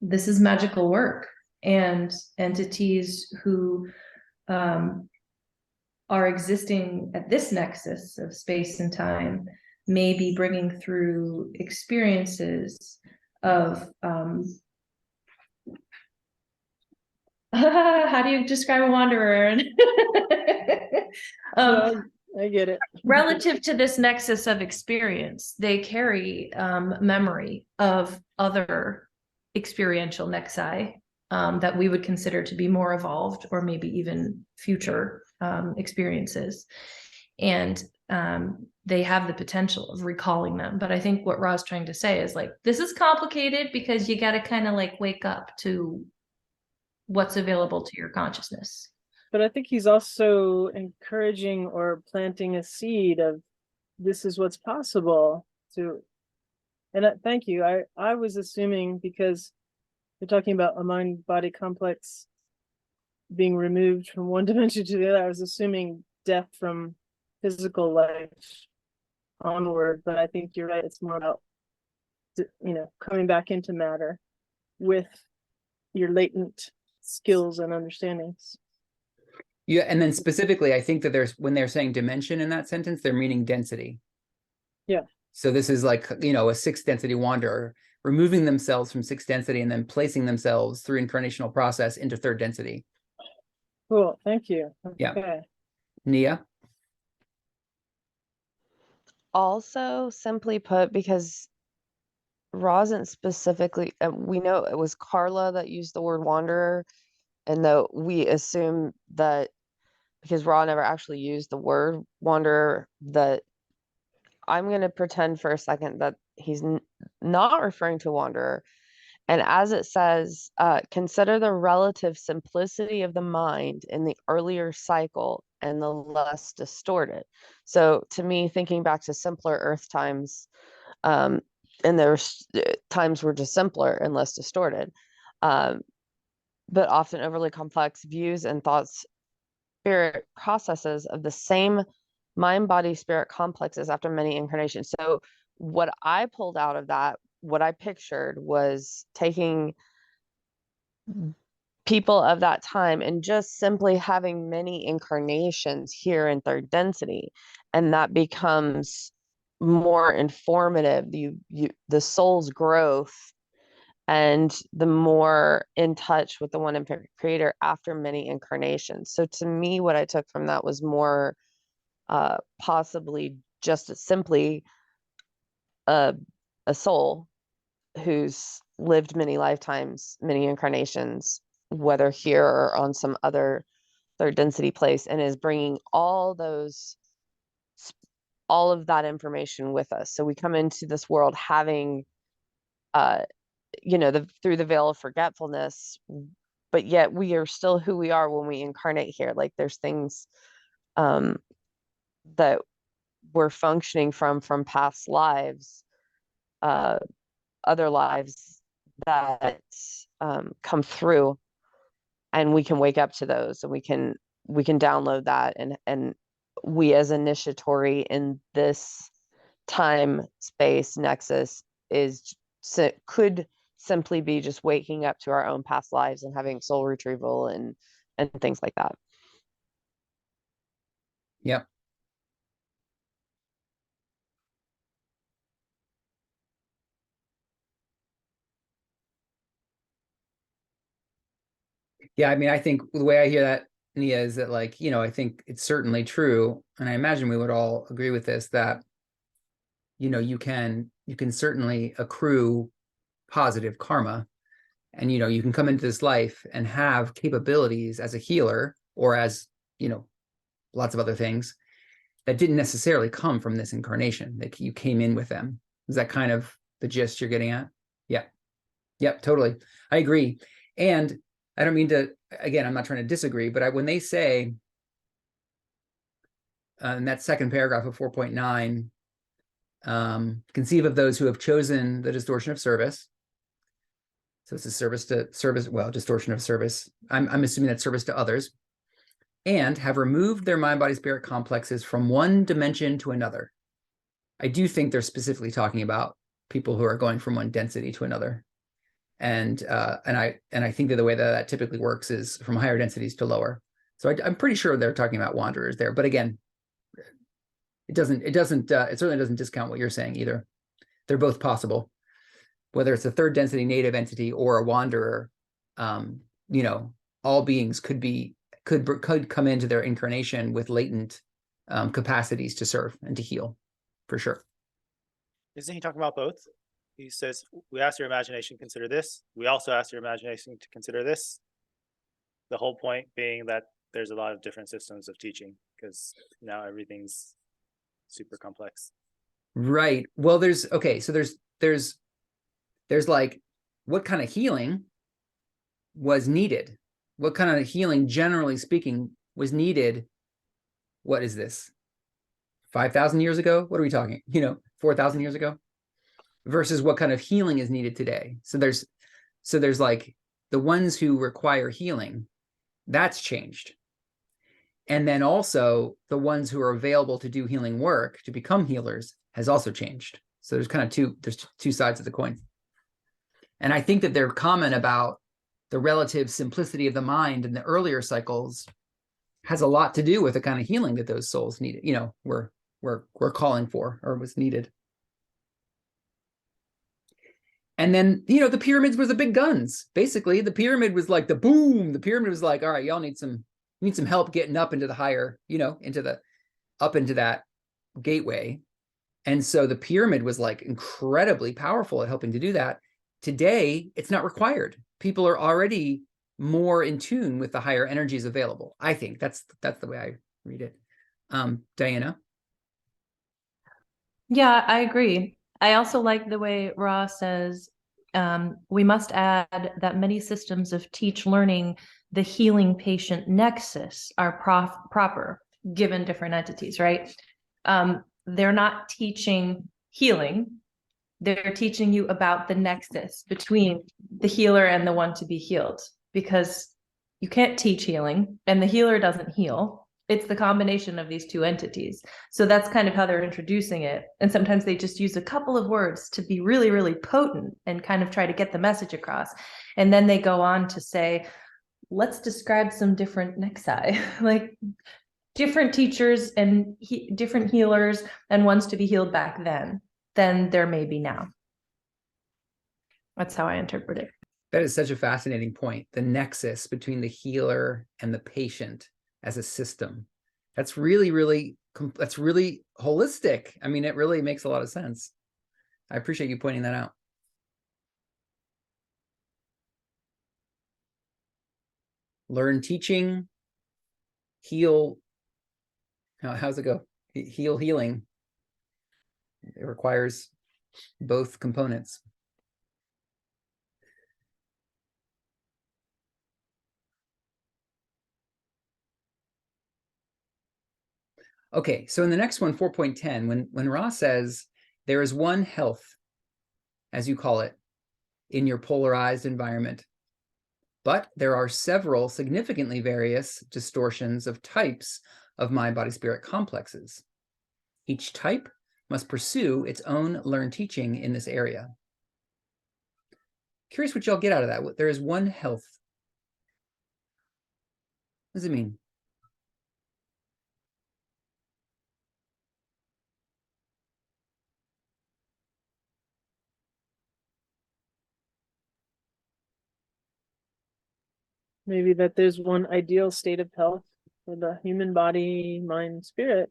this is magical work, and entities who are existing at this nexus of space and time may be bringing through experiences of how do you describe a wanderer? I get it. Relative to this nexus of experience, they carry memory of other experiential nexi that we would consider to be more evolved, or maybe even future experiences. And they have the potential of recalling them. But I think what Ra's trying to say is, like, this is complicated because you got to kind of like wake up to what's available to your consciousness. But I think he's also encouraging or planting a seed of this is what's possible to. And thank you. I was assuming, because you're talking about a mind-body complex being removed from one dimension to the other, I was assuming death from physical life onward, but I think you're right. It's more about coming back into matter with your latent skills and understandings. Yeah, and then specifically, I think that when they're saying dimension in that sentence, they're meaning density. Yeah. So this is like, a sixth density wanderer removing themselves from sixth density and then placing themselves through incarnational process into third density. Cool, thank you. Yeah. Okay. Nia? Also, simply put, because Ra isn't specifically, we know it was Carla that used the word wanderer, and though we assume that because Ra never actually used the word wanderer, that I'm going to pretend for a second that he's not referring to wanderer. And as it says, consider the relative simplicity of the mind in the earlier cycle and the less distorted. So to me, thinking back to simpler Earth times, and there's times were just simpler and less distorted, but often overly complex views and thoughts, spirit processes of the same mind, body, spirit complexes after many incarnations. So what I pulled out of that, what I pictured was taking people of that time and just simply having many incarnations here in third density, and that becomes more informative, the soul's growth, and the more in touch with the one infinite creator after many incarnations. So to me, what I took from that was more possibly just simply a soul who's lived many lifetimes, many incarnations, whether here or on some other third density place, and is bringing all of that information with us. So we come into this world having through the veil of forgetfulness, but yet we are still who we are when we incarnate here. Like there's things that we're functioning from past lives, other lives that come through, and we can wake up to those, and we can download that, and we as initiatory in this time space nexus could simply be just waking up to our own past lives and having soul retrieval and things like that. Yep. Yeah, I mean, I think the way I hear that, Nia, is that I think it's certainly true, and I imagine we would all agree with this, that you can certainly accrue positive karma, and you can come into this life and have capabilities as a healer or as lots of other things that didn't necessarily come from this incarnation. Like you came in with them. Is that kind of the gist you're getting at? Yeah. Yep, totally. I agree. And I don't mean to, again, I'm not trying to disagree, but when they say in that second paragraph of 4.9, conceive of those who have chosen the distortion of service. So it's a distortion of service. I'm assuming that's service to others, and have removed their mind, body, spirit complexes from one dimension to another. I do think they're specifically talking about people who are going from one density to another. And I think that the way that typically works is from higher densities to lower. So I'm pretty sure they're talking about wanderers there. But again, it certainly doesn't discount what you're saying either. They're both possible, whether it's a third density native entity or a wanderer. All beings could come into their incarnation with latent capacities to serve and to heal, for sure. Isn't he talking about both? He says, we ask your imagination, consider this. We also ask your imagination to consider this. The whole point being that there's a lot of different systems of teaching because now everything's super complex. Right. Well, there's like, what kind of healing was needed? What kind of healing, generally speaking, was needed? What is this? 5,000 years ago? What are we talking? 4,000 years ago? Versus what kind of healing is needed today. So there's like the ones who require healing, that's changed. And then also the ones who are available to do healing work, to become healers, has also changed. So there's kind of two sides of the coin. And I think that their comment about the relative simplicity of the mind in the earlier cycles has a lot to do with the kind of healing that those souls needed, were calling for or was needed. And then, the pyramids were the big guns. Basically, the pyramid was like the boom. The pyramid was like, all right, y'all need some help getting up into the higher, up into that gateway. And so the pyramid was like incredibly powerful at helping to do that. Today, it's not required. People are already more in tune with the higher energies available. I think that's the way I read it. Diana? Yeah, I agree. I also like the way Ra says, we must add that many systems of teach learning the healing patient nexus are proper given different entities, right? They're not teaching healing. They're teaching you about the nexus between the healer and the one to be healed, because you can't teach healing and the healer doesn't heal. It's the combination of these two entities. So that's kind of how they're introducing it. And sometimes they just use a couple of words to be really, really potent and kind of try to get the message across. And then they go on to say, let's describe some different nexi, like different teachers and different healers and ones to be healed back then than there may be now. That's how I interpret it. That is such a fascinating point. The nexus between the healer and the patient as a system. That's really, really, that's really holistic. I mean, it really makes a lot of sense. I appreciate you pointing that out. Learn teaching, heal. How's it go? Heal healing. It requires both components. Okay, so in the next one, 4.10, when Ra says there is one health, as you call it, in your polarized environment, but there are several significantly various distortions of types of mind-body-spirit complexes. Each type must pursue its own learned teaching in this area. Curious what y'all get out of that. There is one health. What does it mean? Maybe that there's one ideal state of health for the human body, mind, spirit,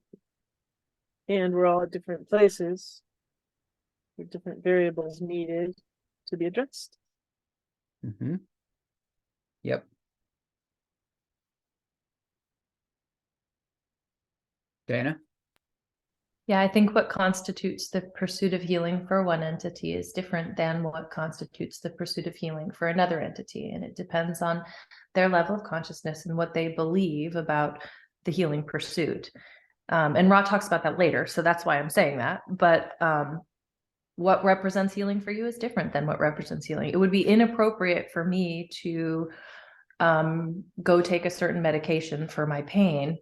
and we're all at different places with different variables needed to be addressed. Mm-hmm. Yep. Diana? Yeah, I think what constitutes the pursuit of healing for one entity is different than what constitutes the pursuit of healing for another entity. And it depends on their level of consciousness and what they believe about the healing pursuit. And Ra talks about that later, so that's why I'm saying that. But what represents healing for you is different than what represents healing. It would be inappropriate for me to go take a certain medication for my pain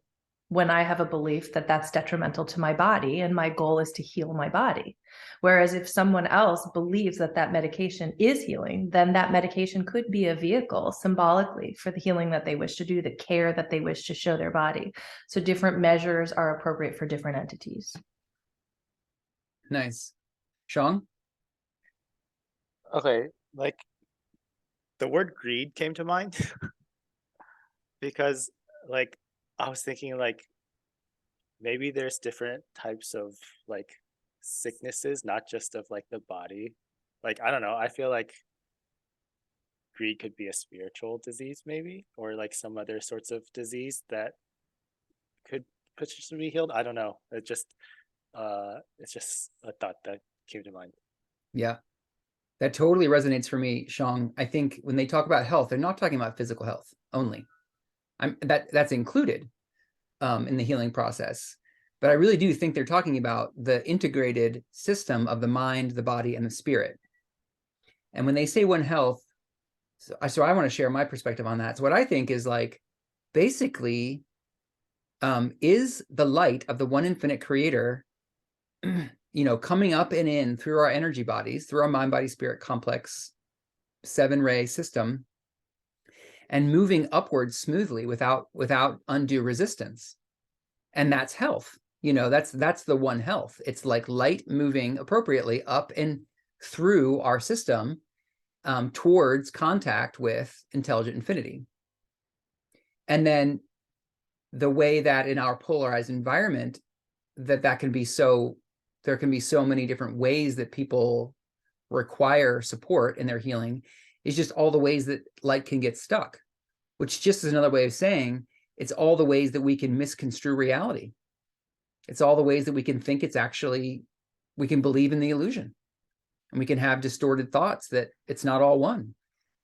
when I have a belief that that's detrimental to my body and my goal is to heal my body. Whereas if someone else believes that that medication is healing, then that medication could be a vehicle symbolically for the healing that they wish to do, the care that they wish to show their body. So different measures are appropriate for different entities. Nice. Sean? Okay, like the word greed came to mind because like I was thinking like maybe there's different types of like sicknesses, not just of like the body. Like I don't know, I feel like greed could be a spiritual disease maybe, or like some other sorts of disease that could potentially be healed. I don't know. It's just a thought that came to mind. Yeah. That totally resonates for me, Sean. I think when they talk about health, they're not talking about physical health only. That's included in the healing process. But I really do think they're talking about the integrated system of the mind, the body, and the spirit. And when they say one health, so I want to share my perspective on that. So what I think is like, basically, is the light of the one infinite creator coming up and in through our energy bodies, through our mind, body, spirit complex 7-ray system, and moving upwards smoothly without undue resistance. And that's health. That's the one health. It's like light moving appropriately up and through our system towards contact with intelligent infinity. And then the way that in our polarized environment, that can be so, there can be so many different ways that people require support in their healing, is just all the ways that light can get stuck, which just is another way of saying it's all the ways that we can misconstrue reality. It's all the ways that we can think it's actually, we can believe in the illusion, and we can have distorted thoughts that it's not all one,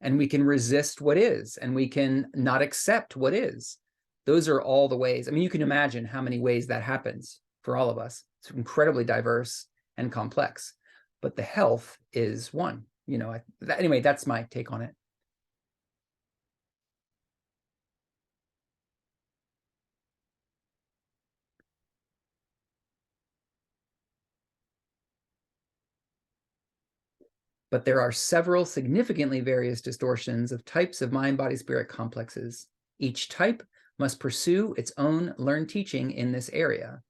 and we can resist what is, and we can not accept what is. Those are all the ways. I mean, you can imagine how many ways that happens for all of us. It's incredibly diverse and complex, but the health is one. Anyway, that's my take on it. But there are several significantly various distortions of types of mind, body, spirit complexes. Each type must pursue its own learned teaching in this area.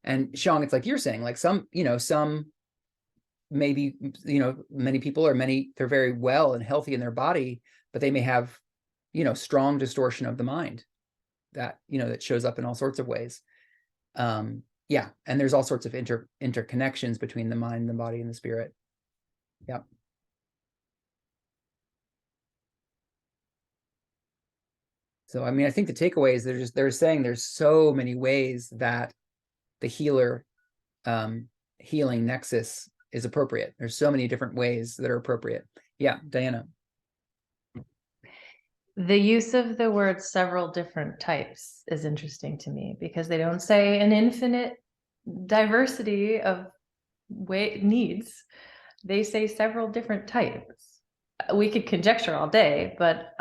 And Shang, it's like you're saying, like some maybe, many people they're very well and healthy in their body, but they may have, strong distortion of the mind that, that shows up in all sorts of ways. Yeah. And there's all sorts of interconnections between the mind, the body, and the spirit. Yep. So, I mean, I think the takeaway is they're saying there's so many ways that the healer healing nexus is appropriate. There's so many different ways that are appropriate. Yeah, Diana. The use of the word several different types is interesting to me, because they don't say an infinite diversity of needs. They say several different types. We could conjecture all day, but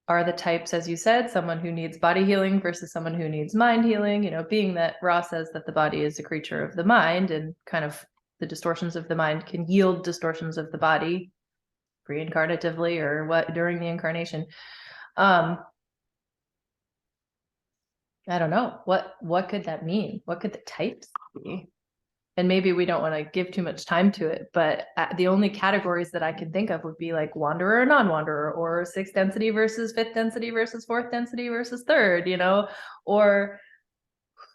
are the types, as you said, someone who needs body healing versus someone who needs mind healing, being that Ra says that the body is a creature of the mind, and kind of the distortions of the mind can yield distortions of the body reincarnatively or what during the incarnation. I don't know. What could that mean? What could the types be? And maybe we don't want to give too much time to it, but the only categories that I can think of would be like wanderer or non-wanderer, or 6th density versus 5th density versus 4th density versus 3rd, or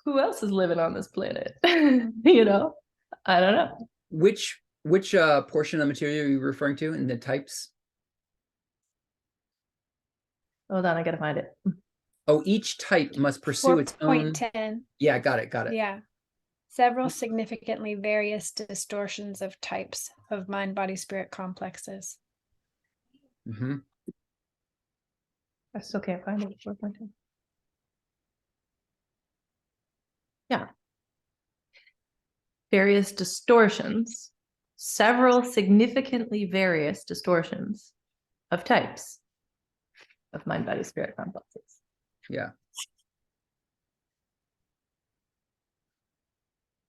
who else is living on this planet? I don't know. Which portion of the material are you referring to in the types? Hold on, I gotta find it. Oh, each type must pursue its own. 4.10. Yeah, got it. Yeah. Several significantly various distortions of types of mind, body, spirit complexes. Mm-hmm. I still can't find it. 4.10. Yeah. Various distortions, several significantly various distortions of types of mind, body, spirit complexes. Yeah.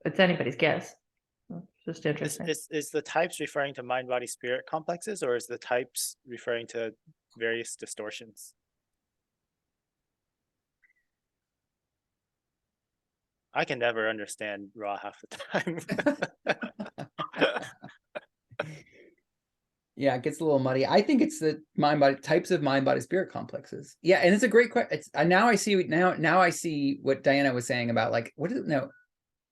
It's anybody's guess. Just interesting. Is the types referring to mind, body, spirit complexes, or is the types referring to various distortions? I can never understand Ra half the time. Yeah, it gets a little muddy. I think it's the types of mind, body, spirit complexes. Yeah, and it's a great question. Now I see what Diana was saying about, like, what is it? No,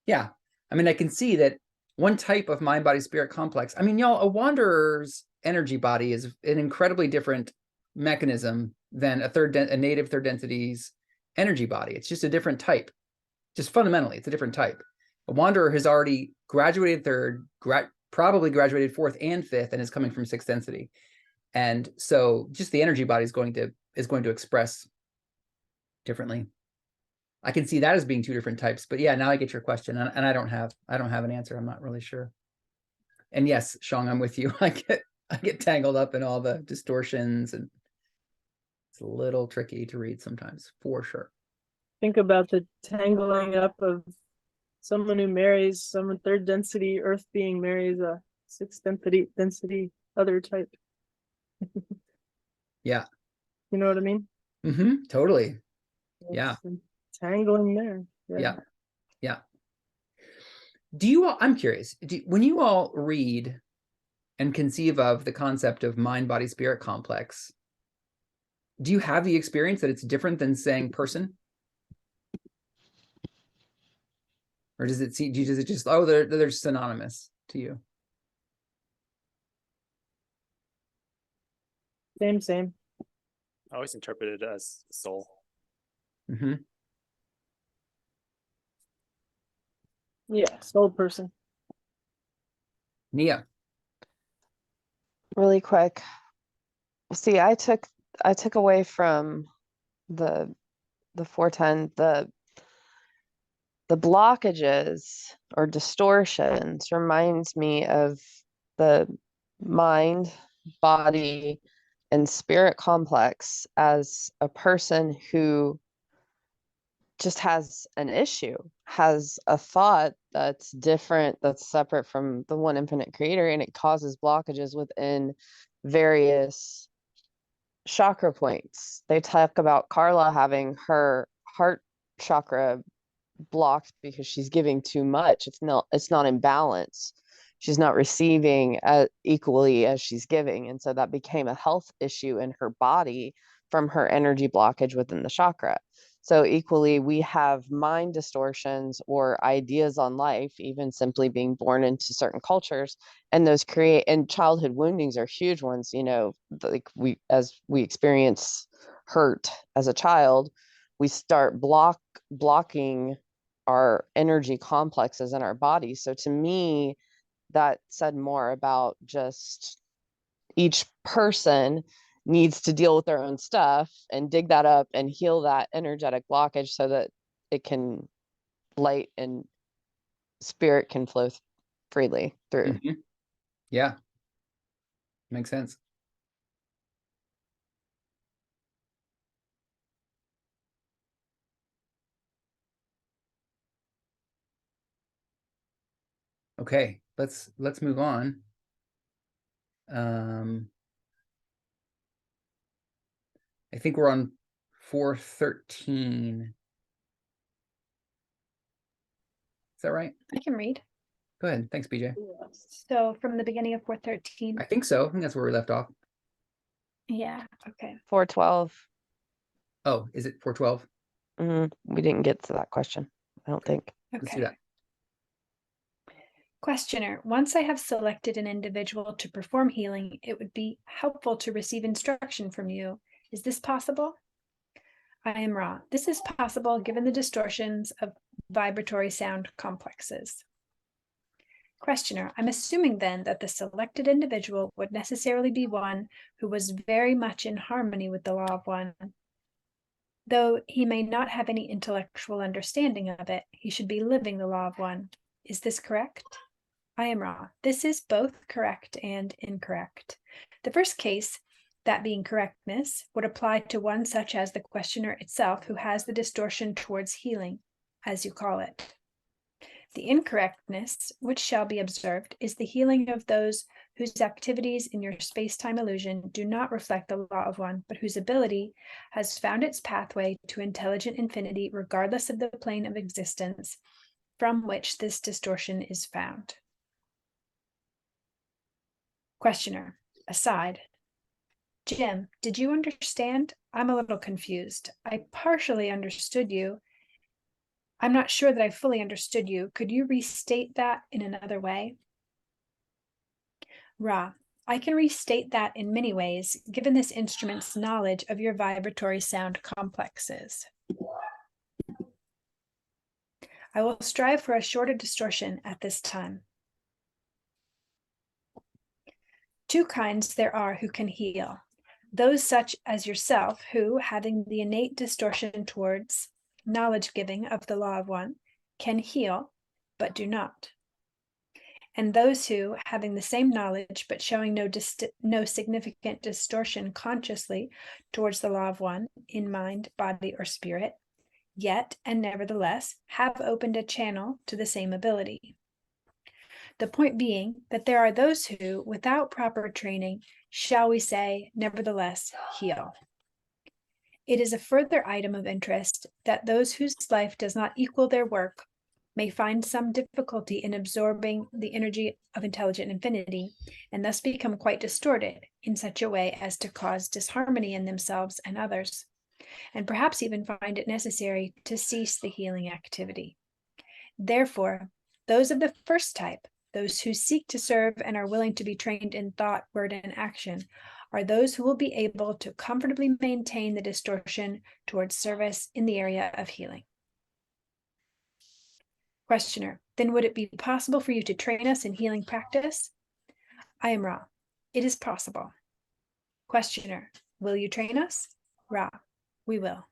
yeah. I mean, I can see that one type of mind, body, spirit complex. I mean, y'all, a wanderer's energy body is an incredibly different mechanism than a native 3rd density's energy body. It's just a different type. Just fundamentally, it's a different type. A wanderer has already graduated 3rd, probably graduated 4th and 5th, and is coming from 6th density. And so just the energy body is going to express differently. I can see that as being 2 different types, but yeah, now I get your question, and I don't have an answer. I'm not really sure. And yes, Shang, I'm with you. I get tangled up in all the distortions, and it's a little tricky to read sometimes, for sure. Think about the tangling up of someone who marries someone third density earth being marries a sixth density other type. Yeah. You know what I mean? Totally. Yeah. It's tangling there. Yeah. Yeah. Do you all, I'm curious, when you all read and conceive of the concept of mind, body, spirit complex, do you have the experience that it's different than saying person? Or does it just, oh, they're synonymous to you? Same. I always interpret it as soul. Yeah, soul person. Nia. Really quick. See, I took away from the 410 the blockages or distortions reminds me of the mind, body, and spirit complex as a person who just has an issue, has a thought that's different, that's separate from the one infinite creator, and it causes blockages within various chakra points. They talk about Carla having her heart chakra blocked because she's giving too much. It's not in balance. She's not receiving equally as she's giving, and so that became a health issue in her body from her energy blockage within the chakra. So equally, we have mind distortions or ideas on life, even simply being born into certain cultures, and those create, and childhood woundings are huge ones. You know, like as we experience hurt as a child, we start blocking our energy complexes in our body. So to me, that said more about just each person needs to deal with their own stuff and dig that up and heal that energetic blockage so that it can, light and spirit can flow freely through. Yeah. Makes sense. Okay, let's move on. I think we're on 413. Is that right? I can read. Go ahead. Thanks, BJ. So from the beginning of 413. I think so. I think that's where we left off. Yeah, okay. 412. Oh, is it 412? We didn't get to that question, I don't think. Let's do Okay. that. Questioner, once I have selected an individual to perform healing, it would be helpful to receive instruction from you. Is this possible? I am Ra. This is possible given the distortions of vibratory sound complexes. Questioner, I'm assuming then that the selected individual would necessarily be one who was very much in harmony with the law of one. Though he may not have any intellectual understanding of it, he should be living the law of one. Is this correct? I am Ra. This is both correct and incorrect. The first case, that being correctness, would apply to one such as the questioner itself who has the distortion towards healing, as you call it. The incorrectness, which shall be observed, is the healing of those whose activities in your space-time illusion do not reflect the law of one, but whose ability has found its pathway to intelligent infinity regardless of the plane of existence from which this distortion is found. Questioner, aside. Jim, did you understand? I'm a little confused. I partially understood you. I'm not sure that I fully understood you. Could you restate that in another way? Ra, I can restate that in many ways, given this instrument's knowledge of your vibratory sound complexes. I will strive for a shorter distortion at this time. Two kinds there are who can heal. Those such as yourself who, having the innate distortion towards knowledge giving of the law of one, can heal, but do not. And those who, having the same knowledge, but showing no significant distortion consciously towards the law of one in mind, body, or spirit, yet and nevertheless have opened a channel to the same ability. The point being that there are those who, without proper training, shall we say, nevertheless heal. It is a further item of interest that those whose life does not equal their work may find some difficulty in absorbing the energy of intelligent infinity, and thus become quite distorted in such a way as to cause disharmony in themselves and others, and perhaps even find it necessary to cease the healing activity. Therefore, those of the first type, those who seek to serve and are willing to be trained in thought, word, and action, are those who will be able to comfortably maintain the distortion towards service in the area of healing. Questioner, then would it be possible for you to train us in healing practice? I am Ra. It is possible. Questioner, will you train us? Ra, we will.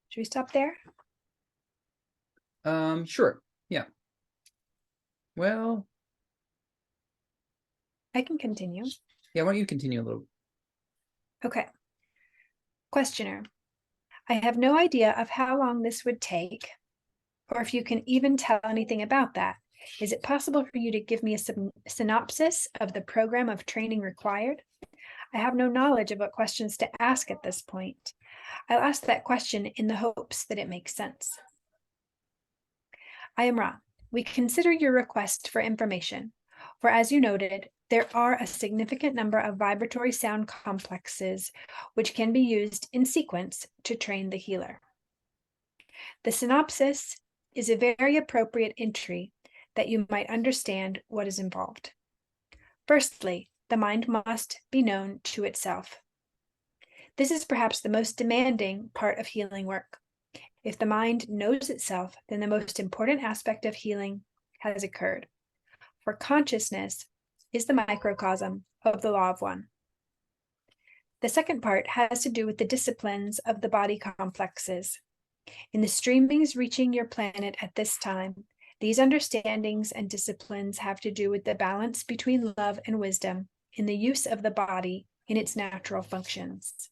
Should we stop there? Sure. Yeah. Well, I can continue. yeah, why don't you continue a little? Okay. Questioner, I have no idea of how long this would take, or if you can even tell anything about that. Is it possible for you to give me a synopsis of the program of training required? I have no knowledge of what questions to ask at this point. I'll ask that question in the hopes that it makes sense. I am Ra. We consider your request for information, for as you noted, there are a significant number of vibratory sound complexes which can be used in sequence to train the healer. The synopsis is a very appropriate entry that you might understand what is involved. Firstly, the mind must be known to itself. This is perhaps the most demanding part of healing work. If the mind knows itself, then the most important aspect of healing has occurred. For consciousness is the microcosm of the law of one. The second part has to do with the disciplines of the body complexes. In the streamings reaching your planet at this time, these understandings and disciplines have to do with the balance between love and wisdom in the use of the body in its natural functions.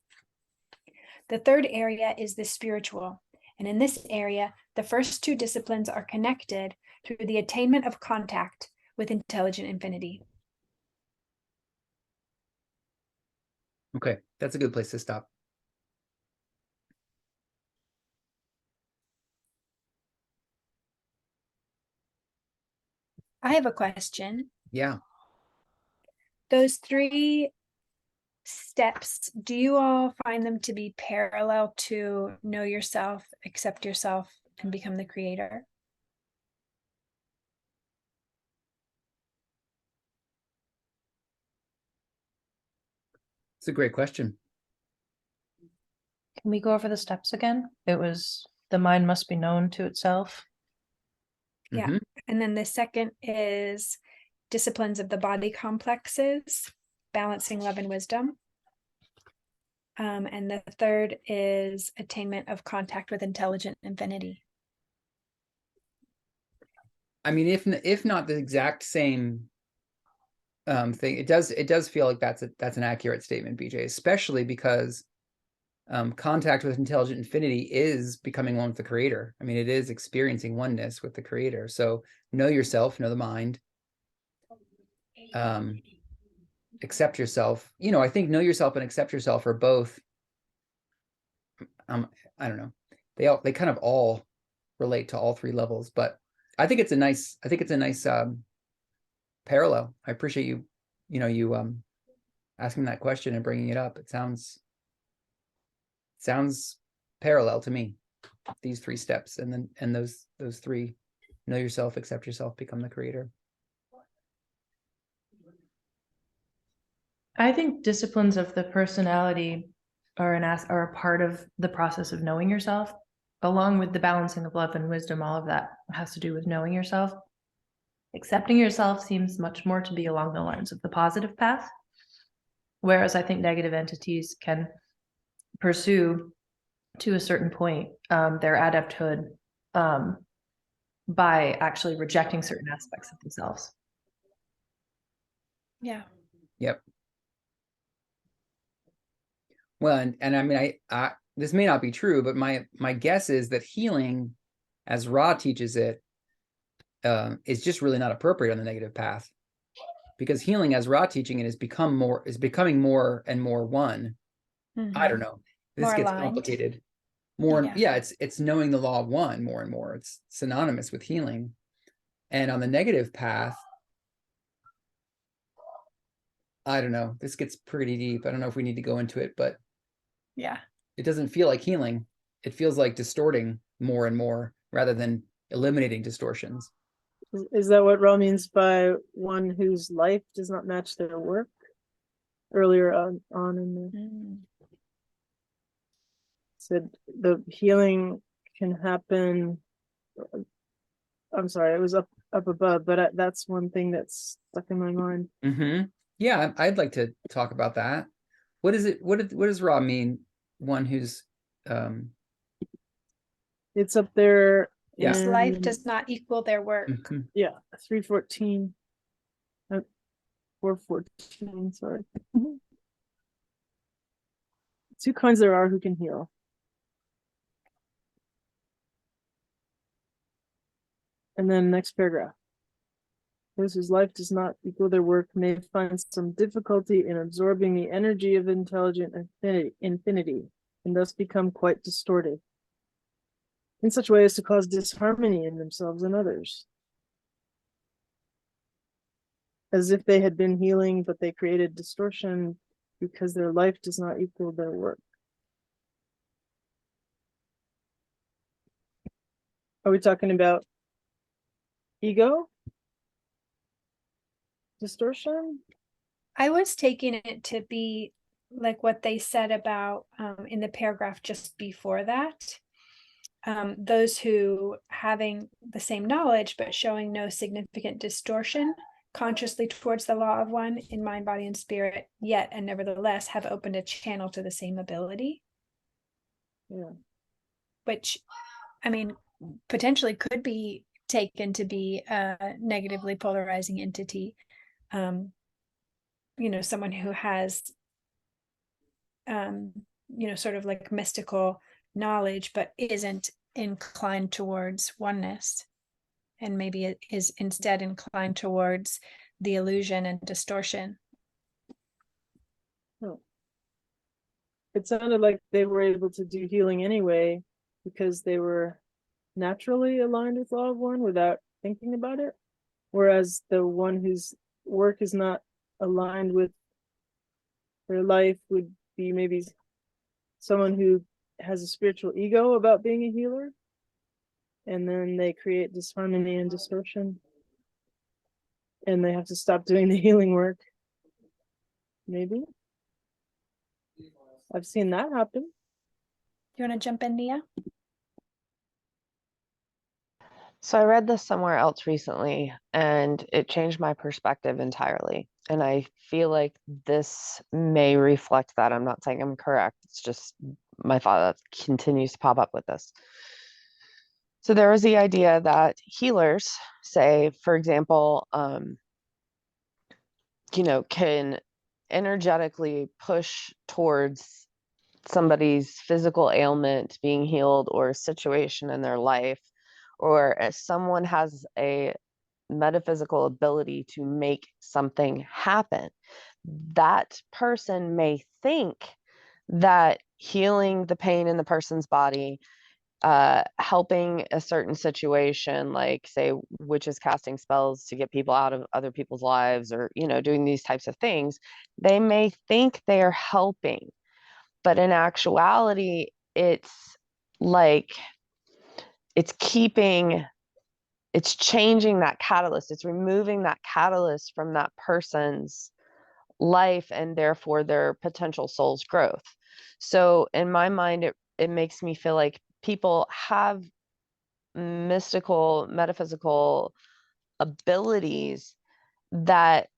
The third area is the spiritual, and in this area, the first two disciplines are connected through the attainment of contact with intelligent infinity. Okay, that's a good place to stop. I have a question. Yeah. Those three steps, do you all find them to be parallel to know yourself, accept yourself, and become the creator? It's a great question. Can we go over the steps again? It was the mind must be known to itself. Yeah. Mhm. And then the second is disciplines of the body complexes, balancing love and wisdom. And the third is attainment of contact with intelligent infinity. I mean, if not the exact same thing, it does feel like that's an accurate statement, BJ, especially because contact with intelligent infinity is becoming one with the creator. I mean, it is experiencing oneness with the creator. So know yourself, know the mind, accept yourself. You know, I think know yourself and accept yourself are both, I don't know, they kind of all relate to all three levels, but I think it's a nice parallel. I appreciate you asking that question and bringing it up. It sounds parallel to me, these three steps, and those three: know yourself, accept yourself, become the creator. I think disciplines of the personality are a part of the process of knowing yourself, along with the balancing of love and wisdom. All of that has to do with knowing yourself. Accepting yourself seems much more to be along the lines of the positive path, whereas I think negative entities can pursue to a certain point their adepthood by actually rejecting certain aspects of themselves. Yeah. Yep. Well, and I mean, this may not be true, but my guess is that healing, as Ra teaches it, is just really not appropriate on the negative path, because healing, as Ra teaching it, is becoming more and more one. I don't know. This More gets aligned. complicated. More, Yeah. yeah, it's knowing the law of one more and more. It's synonymous with healing. And on the negative path, I don't know. This gets pretty deep. I don't know if we need to go into it, but Yeah. it doesn't feel like healing. It feels like distorting more and more rather than eliminating distortions. Is that what Ra means by one whose life does not match their work? Earlier on in the Mm. said the healing can happen. I'm sorry, it was up above, but that's one thing that's stuck in my mind. Yeah, I'd like to talk about that. What is it? What does Ra mean? One who's It's up there. Yeah. Whose life in- does not equal their work. Yeah, 314. 414, sorry. Two kinds there are who can heal. And then next paragraph. Those whose life does not equal their work may find some difficulty in absorbing the energy of intelligent infinity, and thus become quite distorted in such way as to cause disharmony in themselves and others. As if they had been healing, but they created distortion because their life does not equal their work. Are we talking about ego? Distortion? I was taking it to be like what they said about in the paragraph just before that. Those who having the same knowledge but showing no significant distortion consciously towards the law of one in mind, body, and spirit, yet and nevertheless have opened a channel to the same ability. Yeah. Which, I mean, potentially could be taken to be a negatively polarizing entity. You know, someone who has, you know, sort of like mystical knowledge, but isn't inclined towards oneness, and maybe it is instead inclined towards the illusion and distortion. Oh. It sounded like they were able to do healing anyway because they were naturally aligned with law of one without thinking about it. Whereas the one whose work is not aligned with their life would be maybe someone who has a spiritual ego about being a healer. And then they create disharmony and distortion. And they have to stop doing the healing work. Maybe. I've seen that happen. You want to jump in, Nia? So I read this somewhere else recently and it changed my perspective entirely. And I feel like this may reflect that. I'm not saying I'm correct. It's just my thought that continues to pop up with this. So there was the idea that healers, say, for example, you know, can energetically push towards somebody's physical ailment being healed or a situation in their life, or if someone has a metaphysical ability to make something happen, that person may think that healing the pain in the person's body, helping a certain situation, like say witches casting spells to get people out of other people's lives, or, you know, doing these types of things, they may think they are helping. But in actuality, it's like, it's changing that catalyst. It's removing that catalyst from that person's life and therefore their potential soul's growth. So in my mind, it makes me feel like people have mystical, metaphysical abilities that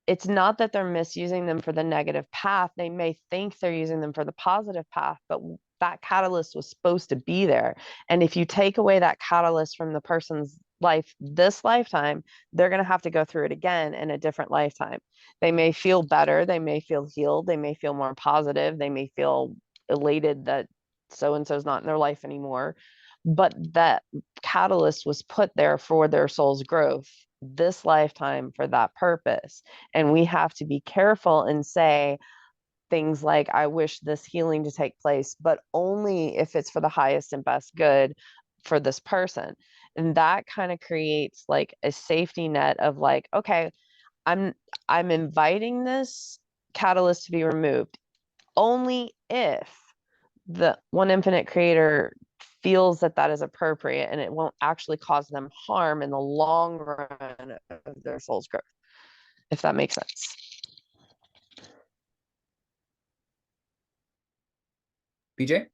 it's not that they're misusing them for the negative path. They may think they're using them for the positive path, but that catalyst was supposed to be there. And if you take away that catalyst from the person's life this lifetime, they're going to have to go through it again in a different lifetime. They may feel better. They may feel healed. They may feel more positive. They may feel elated that so-and-so's not in their life anymore, but that catalyst was put there for their soul's growth this lifetime for that purpose. And we have to be careful and say things like, I wish this healing to take place, but only if it's for the highest and best good for this person. And that kind of creates like a safety net of like, okay, I'm inviting this catalyst to be removed only if the one infinite creator feels that that is appropriate and it won't actually cause them harm in the long run of their soul's growth, if that makes sense. BJ?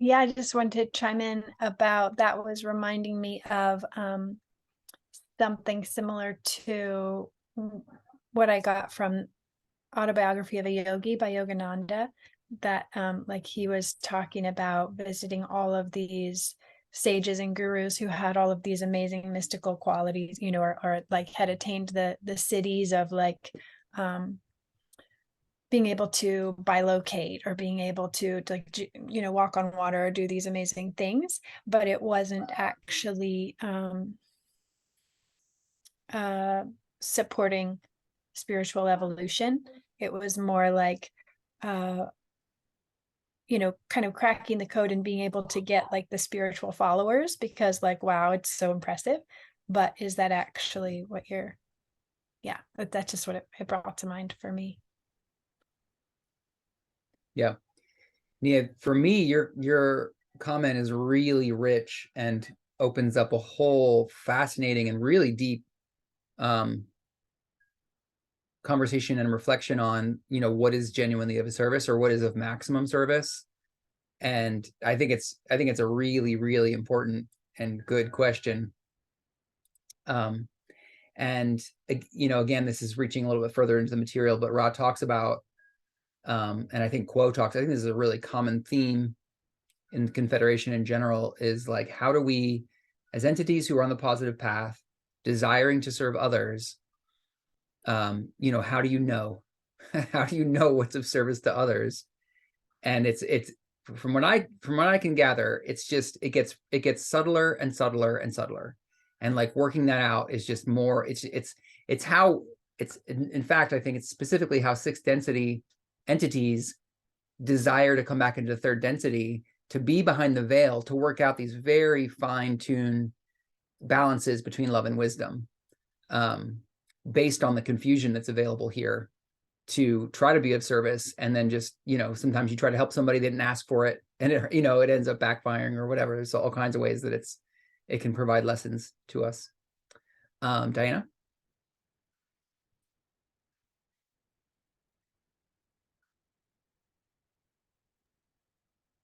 Yeah, I just wanted to chime in about that was reminding me of something similar to what I got from Autobiography of a Yogi by Yogananda, that like he was talking about visiting all of these sages and gurus who had all of these amazing mystical qualities, you know, or like had attained the cities of like being able to bilocate or being able to like, you know, walk on water or do these amazing things, but it wasn't actually supporting spiritual evolution. It was more like you know, kind of cracking the code and being able to get like the spiritual followers, because like, wow, it's so impressive, but is that actually what you're, yeah, that's just what it brought to mind for me. Yeah. Nia, for me, your comment is really rich and opens up a whole fascinating and really deep conversation and reflection on, you know, what is genuinely of a service or what is of maximum service. And I think it's a really, really important and good question. And you know, again, this is reaching a little bit further into the material, but Ra talks about and I think Quo talks, I think this is a really common theme in Confederation in general, is like, how do we, as entities who are on the positive path, desiring to serve others, you know, how do you know? How do you know what's of service to others? And it's from what I can gather, it's just it gets subtler and subtler and subtler. And like working that out is just more, it's how it's in fact, I think it's specifically how sixth density entities desire to come back into third density, to be behind the veil, to work out these very fine-tuned balances between love and wisdom, based on the confusion that's available here, to try to be of service. And then just, you know, sometimes you try to help somebody, they didn't ask for it, and it, you know, it ends up backfiring or whatever. There's all kinds of ways that it can provide lessons to us. Diana?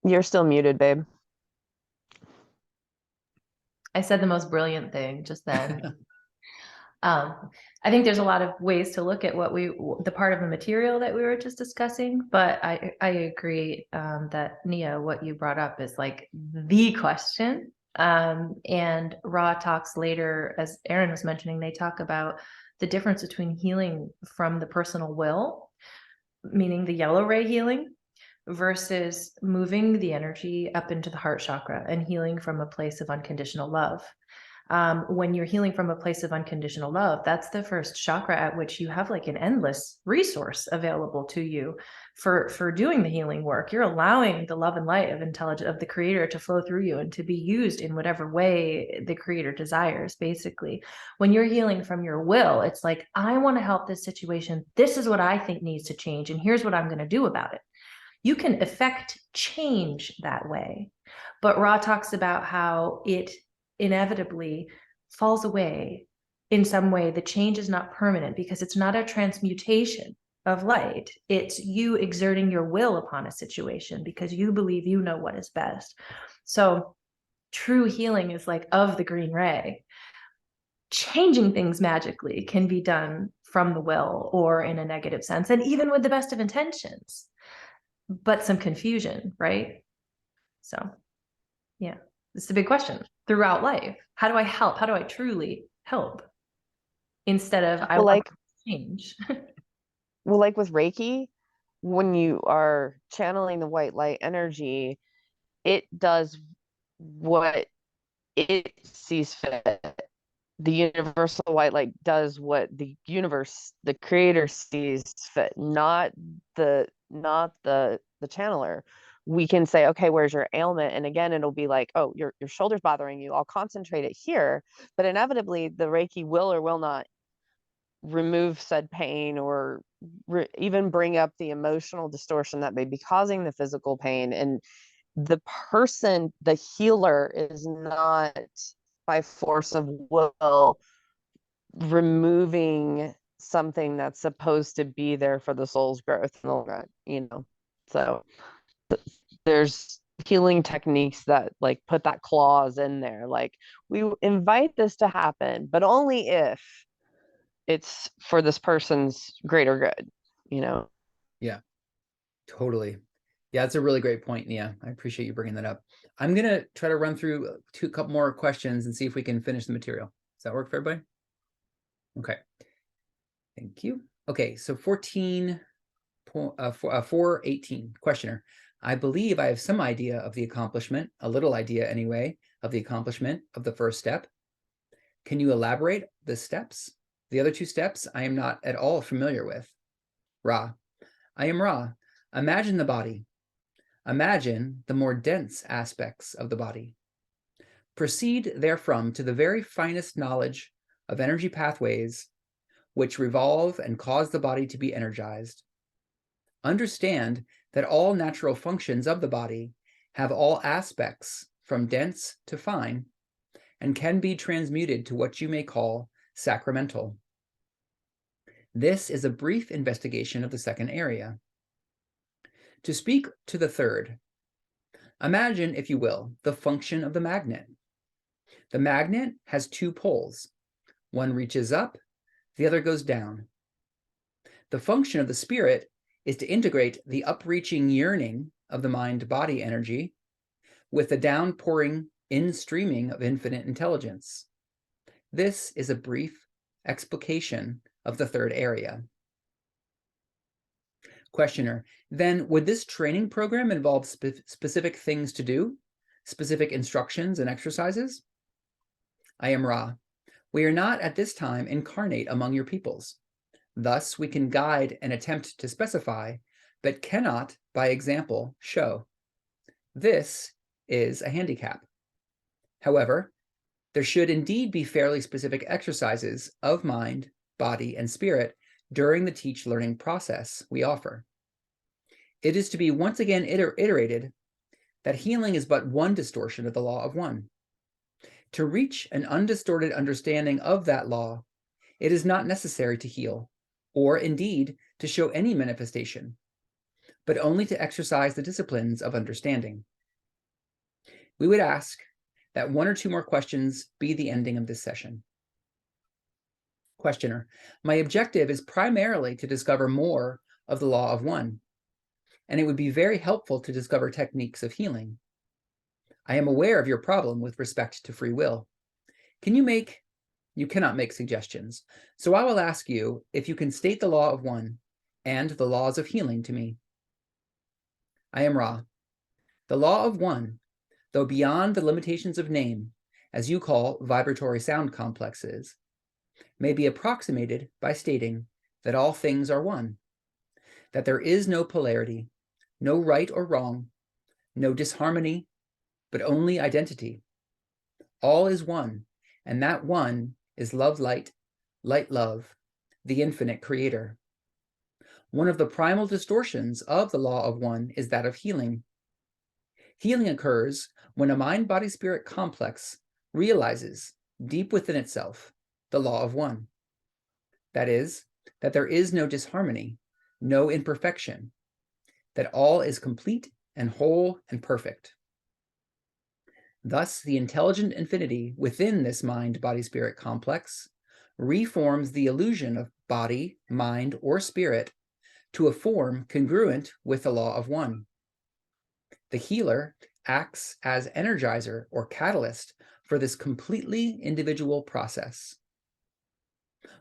You're still muted, babe. I said the most brilliant thing just then. I think there's a lot of ways to look at the part of the material that we were just discussing, but I agree that Nia, what you brought up is like the question. And Ra talks later, as Aaron was mentioning, they talk about the difference between healing from the personal will, meaning the yellow ray healing, versus moving the energy up into the heart chakra and healing from a place of unconditional love. When you're healing from a place of unconditional love, that's the first chakra at which you have like an endless resource available to you for doing the healing work. You're allowing the love and light of intelligence of the creator to flow through you and to be used in whatever way the creator desires. Basically, when you're healing from your will, it's like, I want to help this situation. This is what I think needs to change, and here's what I'm going to do about it. You can affect change that way. But Ra talks about how it inevitably falls away in some way. The change is not permanent because it's not a transmutation of light. It's you exerting your will upon a situation because you believe you know what is best. So true healing is like of the green ray. Changing things magically can be done from the will or in a negative sense, and even with the best of intentions, but some confusion, right? So yeah, it's a big question throughout life. How do I help? How do I truly help? Instead of I Well, want like to change. well, like with Reiki, when you are channeling the white light energy, it does what it sees fit. The universal white light does what the universe, the creator sees fit, not the channeler. We can say, okay, where's your ailment? And again, it'll be like, oh, your shoulder's bothering you. I'll concentrate it here. But inevitably, the Reiki will or will not remove said pain or even bring up the emotional distortion that may be causing the physical pain. And the person, the healer, is not by force of will removing something that's supposed to be there for the soul's growth in the long run, you know. So there's healing techniques that like put that clause in there, like we invite this to happen, but only if it's for this person's greater good, you know. Yeah, totally. Yeah, it's a really great point, Nia. I appreciate you bringing that up. I'm going to try to run through a couple more questions and see if we can finish the material. Does that work for everybody? Okay. Thank you. Okay, so 418, questioner. I believe I have some idea of the accomplishment, a little idea anyway, of the accomplishment of the first step. Can you elaborate the steps? The other two steps I am not at all familiar with. Ra. I am Ra. Imagine the body. Imagine the more dense aspects of the body. Proceed therefrom to the very finest knowledge of energy pathways which revolve and cause the body to be energized. Understand that all natural functions of the body have all aspects from dense to fine and can be transmuted to what you may call sacramental. This is a brief investigation of the second area. To speak to the third, imagine, if you will, the function of the magnet. The magnet has two poles. One reaches up, the other goes down. The function of the spirit is to integrate the upreaching yearning of the mind-body energy with the downpouring in-streaming of infinite intelligence. This is a brief explication of the third area. Questioner, then would this training program involve specific things to do? Specific instructions and exercises? I am Ra. We are not at this time incarnate among your peoples. Thus, we can guide and attempt to specify, but cannot, by example, show. This is a handicap. However, there should indeed be fairly specific exercises of mind, body, and spirit during the teach-learning process we offer. It is to be once again iterated that healing is but one distortion of the law of one. To reach an undistorted understanding of that law, it is not necessary to heal, or indeed to show any manifestation, but only to exercise the disciplines of understanding. We would ask that one or two more questions be the ending of this session. Questioner, my objective is primarily to discover more of the law of one, and it would be very helpful to discover techniques of healing. I am aware of your problem with respect to free will. You cannot make suggestions, so I will ask you if you can state the law of one and the laws of healing to me. I am Ra. The law of one, though beyond the limitations of name, as you call vibratory sound complexes, may be approximated by stating that all things are one, that there is no polarity, no right or wrong, no disharmony, but only identity. All is one, and that one is love light, light love, the infinite creator. One of the primal distortions of the law of one is that of healing. Healing occurs when a mind-body-spirit complex realizes deep within itself the law of one. That is, that there is no disharmony, no imperfection, that all is complete and whole and perfect. Thus, the intelligent infinity within this mind-body-spirit complex reforms the illusion of body, mind, or spirit to a form congruent with the law of one. The healer acts as energizer or catalyst for this completely individual process.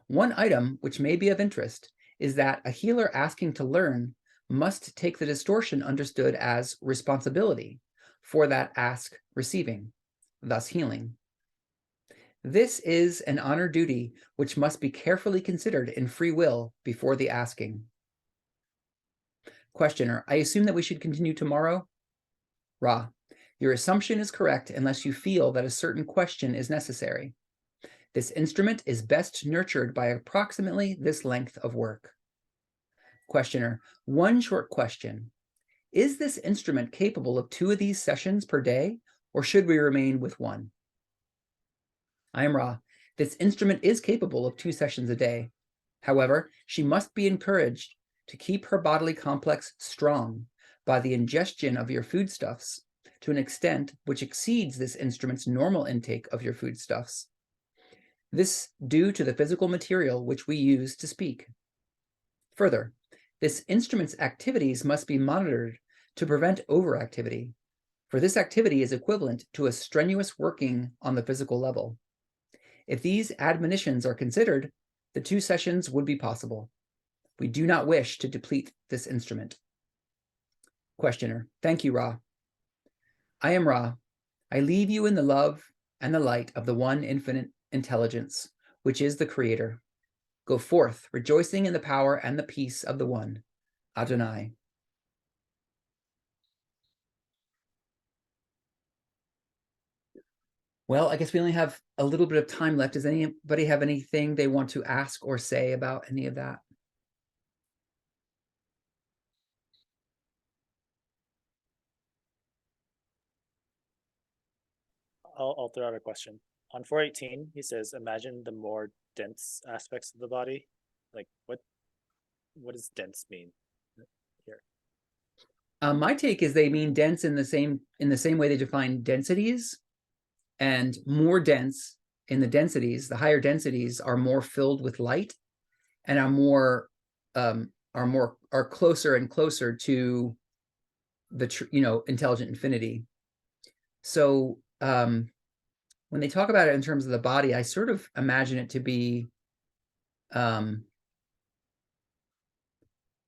One item which may be of interest is that a healer asking to learn must take the distortion understood as responsibility for that ask receiving, thus healing. This is an honor duty which must be carefully considered in free will before the asking. Questioner, I assume that we should continue tomorrow? Ra, your assumption is correct unless you feel that a certain question is necessary. This instrument is best nurtured by approximately this length of work. Questioner, one short question. Is this instrument capable of 2 of these sessions per day, or should we remain with 1? I am Ra. This instrument is capable of 2 sessions a day. However, she must be encouraged to keep her bodily complex strong by the ingestion of your foodstuffs to an extent which exceeds this instrument's normal intake of your foodstuffs. This due to the physical material which we use to speak. Further, this instrument's activities must be monitored to prevent overactivity, for this activity is equivalent to a strenuous working on the physical level. If these admonitions are considered, the 2 sessions would be possible. We do not wish to deplete this instrument. Questioner, thank you, Ra. I am Ra. I leave you in the love and the light of the one infinite intelligence, which is the Creator. Go forth, rejoicing in the power and the peace of the One, Adonai. Well, I guess we only have a little bit of time left. Does anybody have anything they want to ask or say about any of that? I'll throw out a question. On 418, he says, imagine the more dense aspects of the body. Like what does dense mean here? My take is they mean dense in the same way they define densities, and more dense in the densities. The higher densities are more filled with light, and are closer and closer to the intelligent infinity. So when they talk about it in terms of the body, I sort of imagine it to be, let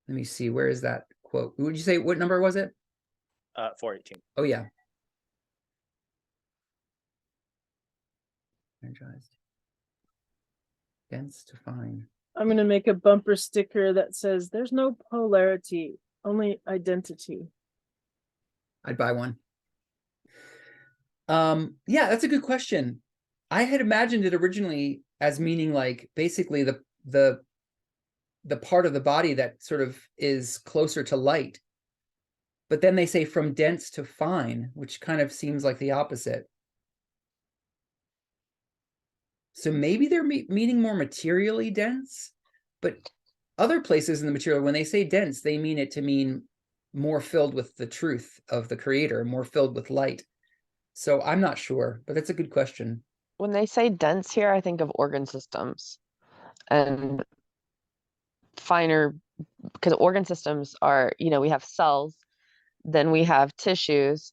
me see, where is that quote? Would you say, what number was it? 418. Oh, yeah. Energized. Dense to fine. I'm gonna make a bumper sticker that says, there's no polarity, only identity. I'd buy one. Yeah, that's a good question. I had imagined it originally as meaning like basically the part of the body that sort of is closer to light. But then they say from dense to fine, which kind of seems like the opposite. So maybe they're meaning more materially dense, but other places in the material, when they say dense, they mean it to mean more filled with the truth of the Creator, more filled with light. So I'm not sure, but that's a good question. When they say dense here, I think of organ systems and finer, because organ systems are, we have cells, then we have tissues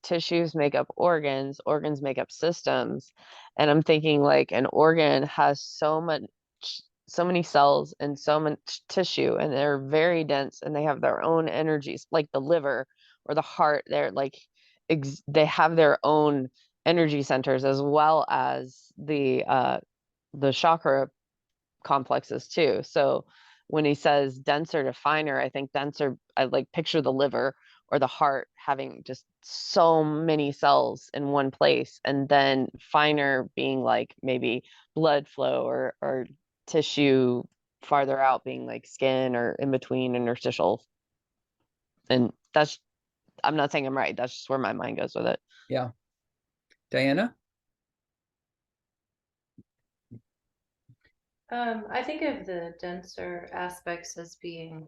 make up organs make up systems. And I'm thinking like an organ has so many cells and so much tissue, and they're very dense, and they have their own energies, like the liver or the heart. They're like, they have their own energy centers, as well as the chakra complexes too. So when he says denser to finer, I think denser, I like picture the liver or the heart having just so many cells in one place, and then finer being like maybe blood flow or tissue farther out being like skin or in between interstitials. And that's, I'm not saying I'm right, that's just where my mind goes with it. Yeah. Diana? I think of the denser aspects as being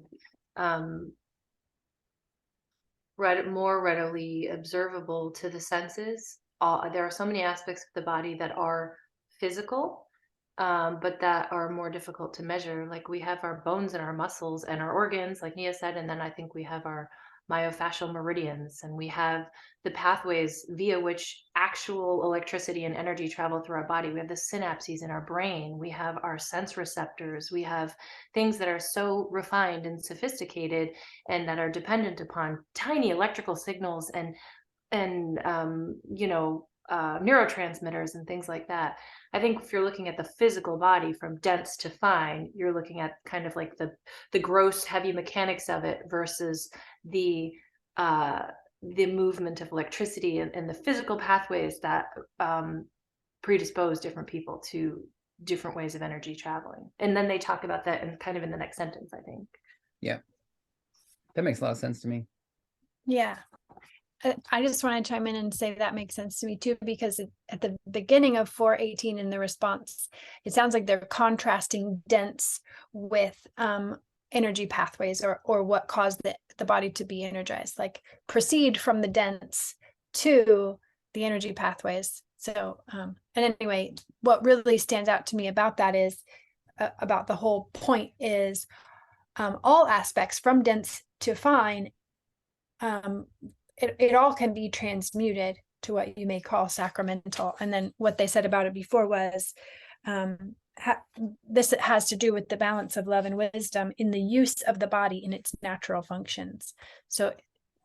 more readily observable to the senses. There are so many aspects of the body that are physical, but that are more difficult to measure. Like we have our bones and our muscles and our organs, like Nia said, and then I think we have our myofascial meridians, and we have the pathways via which actual electricity and energy travel through our body. We have the synapses in our brain. We have our sense receptors. We have things that are so refined and sophisticated and that are dependent upon tiny electrical signals and neurotransmitters and things like that. I think if you're looking at the physical body from dense to fine, you're looking at kind of like the gross heavy mechanics of it versus the movement of electricity and the physical pathways that predispose different people to different ways of energy traveling. And then they talk about that in kind of in the next sentence, I think. Yeah, that makes a lot of sense to me. Yeah. I just want to chime in and say that makes sense to me too, because at the beginning of 418 in the response, it sounds like they're contrasting dense with energy pathways or what caused the body to be energized, like proceed from the dense to the energy pathways. So, and anyway, what really stands out to me about that is about the whole point is all aspects from dense to fine, it all can be transmuted to what you may call sacramental. And then what they said about it before was this has to do with the balance of love and wisdom in the use of the body in its natural functions. So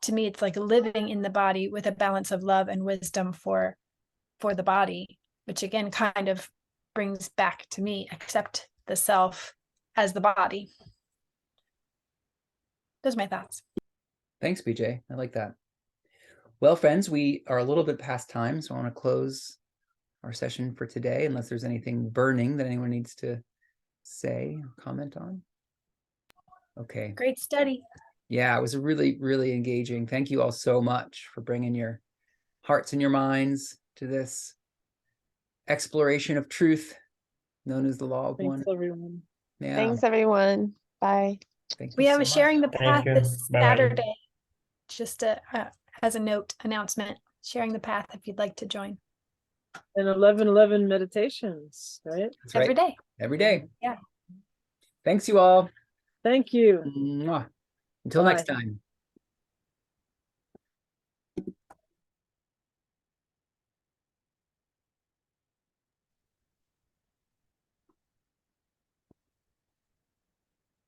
to me, it's like living in the body with a balance of love and wisdom for the body, which again kind of brings back to me, accept the self as the body. Those are my thoughts. Thanks, BJ. I like that. Well, friends, we are a little bit past time, so I want to close our session for today, unless there's anything burning that anyone needs to say or comment on. Okay. Great study. Yeah, it was really, really engaging. Thank you all so much for bringing your hearts and your minds to this exploration of truth known as the law of Thanks, one. everyone. Yeah. Thanks, everyone. Bye. Thank you We have so a sharing the much. path you. this Bye-bye. Saturday. Just as a note announcement, sharing the path if you'd like to join. And 11:11 meditations, right? That's right. Every day. Every day. Yeah. Thanks, you all. Thank you. Mwah. Until next Bye. time.